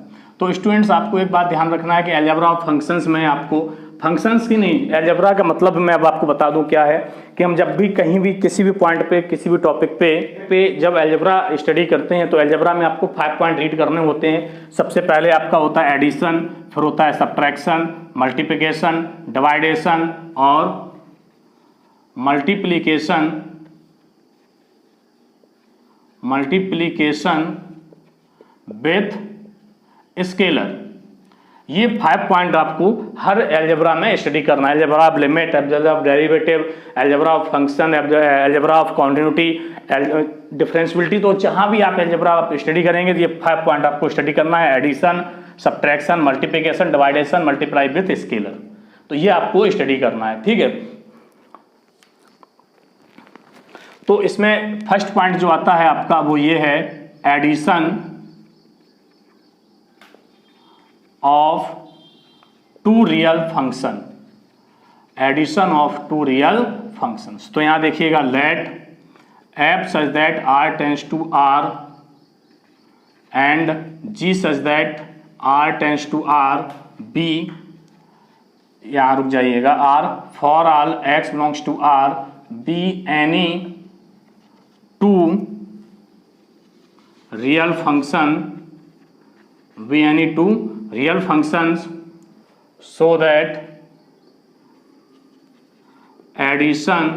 तो स्टूडेंट्स आपको एक बात ध्यान रखना है कि अलजेब्रा ऑफ फंक्शंस में आपको फंक्शंस की नहीं, अलजेब्रा का मतलब मैं अब आपको बता दूं क्या है कि हम जब भी कहीं भी किसी भी पॉइंट पे किसी भी टॉपिक पे जब अलजेब्रा स्टडी करते हैं तो अलजेब्रा में आपको 5 पॉइंट रीड करने होते हैं। सबसे पहले आपका होता है एडिशन, फिर होता है सब्ट्रैक्शन, मल्टीप्लिकेशन, डिवाइडेशन और मल्टीप्लिकेशन विथ स्केलर। ये 5 पॉइंट आपको हर एल्जेब्रा में स्टडी करना है। Algebra of limit, algebra of derivative, algebra of function, algebra of continuity, differentiability, तो जहां भी आप एल्जेब्रा आप स्टडी करेंगे तो ये 5 पॉइंट आपको स्टडी करना है। Addition, subtraction, multiplication, division, multiply with scalar, तो ये आपको स्टडी करना है, ठीक है। तो इसमें फर्स्ट पॉइंट जो आता है आपका वो ये है addition of two real function, addition of two real functions. तो यहां देखिएगा let f such that r tends to r and g such that r tends to r b, यहाँ रुक जाइएगा, r for all x belongs to r be any two real function, be any two real functions so that addition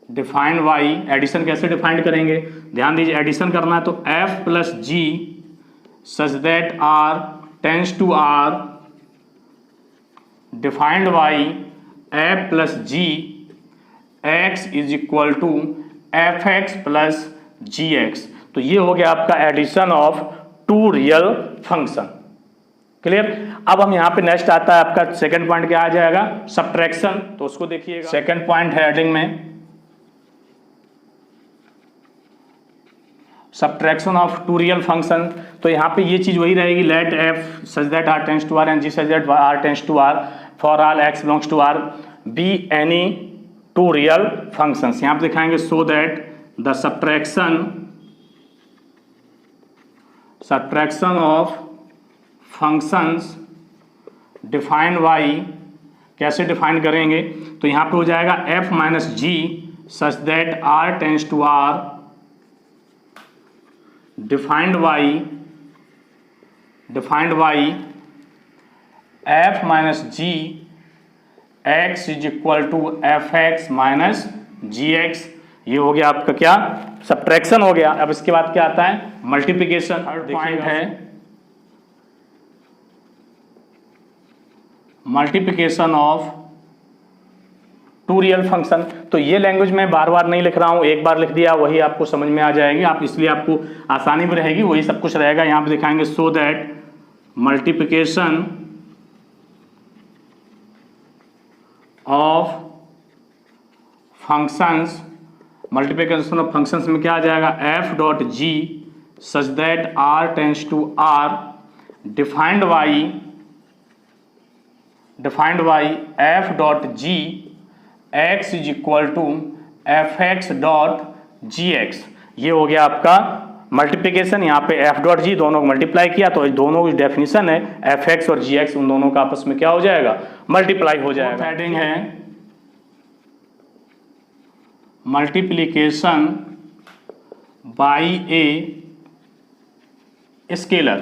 defined by, addition कैसे defined करेंगे, ध्यान दीजिए, addition करना है तो f plus G such that r tends to r, defined by f plus G x is equal to F X plus G X. तो ये हो गया आपका addition of two real function, clear. अब हम यहाँ पे नेक्स्ट आता है आपका सेकंड पॉइंट, क्या आ जाएगा, सब्ट्रैक्शन। तो उसको देखिएगा, सेकंड पॉइंट है हेडिंग में subtraction of two real function. तो यहाँ पे ये चीज वही रहेगी, let F such that R tends to R and ji such that R tends to R for all X belongs to R be any two real functions. यहाँ पे दिखाएंगे so that the subtraction of functions defined by, कैसे define करेंगे, तो यहाँ पे हो जाएगा F minus ji such that R tends to R defined by F minus G x is equal to F X minus G x. ये हो गया आपका क्या, सब्ट्रैक्शन हो गया। अब इसके बाद क्या आता है, मल्टीप्लिकेशन। थर्ड पॉइंट है multiplication of two real function. तो ये लैंग्वेज मैं बार बार नहीं लिख रहा हूं, एक बार लिख दिया वही आपको समझ में आ जाएगी, आप इसलिए आपको आसानी भी रहेगी, वही सब कुछ रहेगा। यहां पे दिखाएंगे so that multiplication of functions, multiplication of functions में क्या आ जाएगा, f dot g such that R tends to R defined by f dot g x is equal to F x dot g x. ये हो गया आपका multiplication. यहाँ पे f डॉट जी दोनों को मल्टीप्लाई किया तो दोनों की डेफिनेशन है एफ एक्स और जी एक्स, उन दोनों का आपस में क्या हो जाएगा, मल्टीप्लाई हो जाएगा। हेडिंग है मल्टीप्लिकेशन बाई ए स्केलर।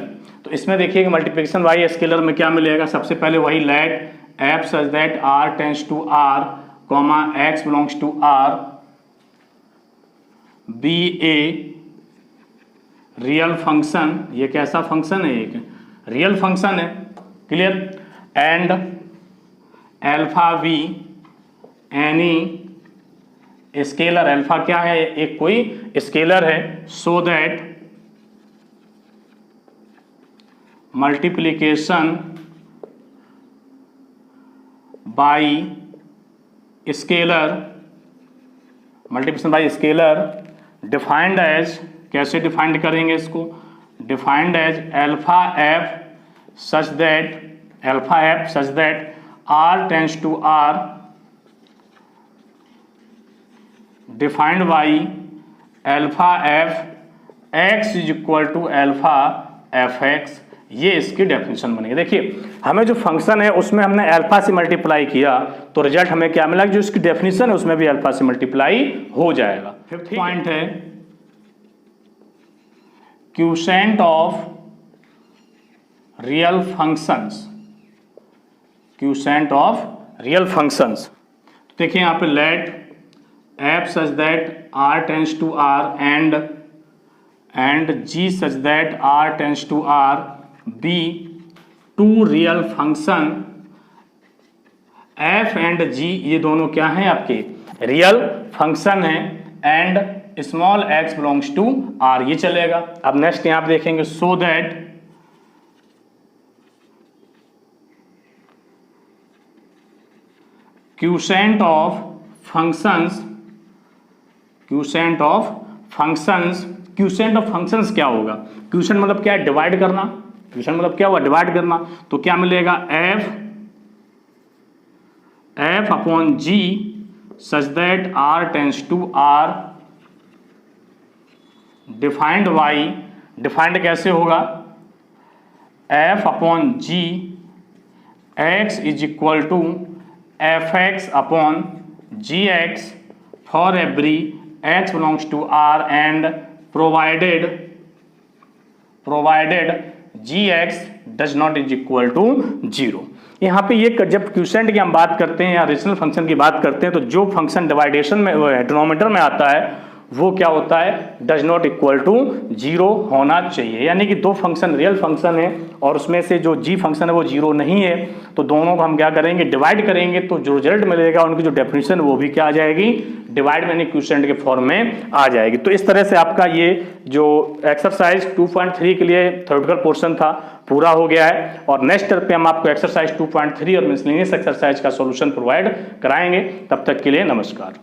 तो इसमें देखिएगा मल्टीप्लिकेशन बाई स्केलर में क्या मिलेगा, सबसे पहले वही let F such that R tends to R comma x belongs to R be a real function. ये कैसा फंक्शन है, एक रियल फंक्शन है, clear. And alpha be any scalar, alpha क्या है, एक कोई स्केलर है, so that multiplication by scalar, multiplication by scalar defined as, कैसे डिफाइंड करेंगे इसको, defined as alpha f such that R tends to R defined by alpha f X is equal to alpha f x. ये इसकी definition बनेगी। देखिए हमें जो function है उसमें हमने अल्फा से मल्टीप्लाई किया तो रिजल्ट हमें क्या मिला, जो इसकी डेफिनेशन है उसमें भी अल्फा से मल्टीप्लाई हो जाएगा। फिफ्थ पॉइंट है quotient of real functions, quotient of real functions. देखिए यहाँ पे let F such that R tends to R and ji such that R tends to R be two real function f and g, ये दोनों क्या हैं आपके real function हैं, and small x belongs to R, ये चलेगा। अब next यहां आप देखेंगे so that quotient of functions, quotient of functions, quotient of functions क्या होगा? क्यूसेंट मतलब क्या है? डिवाइड करना। क्यूसेंट मतलब क्या हुआ? डिवाइड करना। तो क्या मिलेगा? F upon g such that R tends to R, defined by, defined कैसे होगा? F upon g x is equal to F x upon g x for every x belongs to R and provided gx does not is equal to 0। यहाँ पे ये जब quotient की हम बात करते हैं या रेशनल फंक्शन की बात करते हैं तो जो फंक्शन डिवाइडेशन में डिनोमिनेटर में आता है वो क्या होता है? डज नॉट इक्वल टू 0 होना चाहिए। यानी कि दो फंक्शन रियल फंक्शन है और उसमें से जो जी फंक्शन है वो 0 नहीं है, तो दोनों को हम क्या करेंगे? डिवाइड करेंगे, तो जो रिजल्ट मिलेगा उनकी जो डेफिनेशन वो भी क्या आ जाएगी? डिवाइड यानी क्वोशिएंट के फॉर्म में आ जाएगी। तो इस तरह से आपका ये जो एक्सरसाइज 2.3 के लिए थ्योरेटिकल पोर्शन था पूरा हो गया है, और नेक्स्ट स्टेप पे हम आपको एक्सरसाइज 2.3 और मिसलेनियस एक्सरसाइज का सॉल्यूशन प्रोवाइड कराएंगे। तब तक के लिए नमस्कार।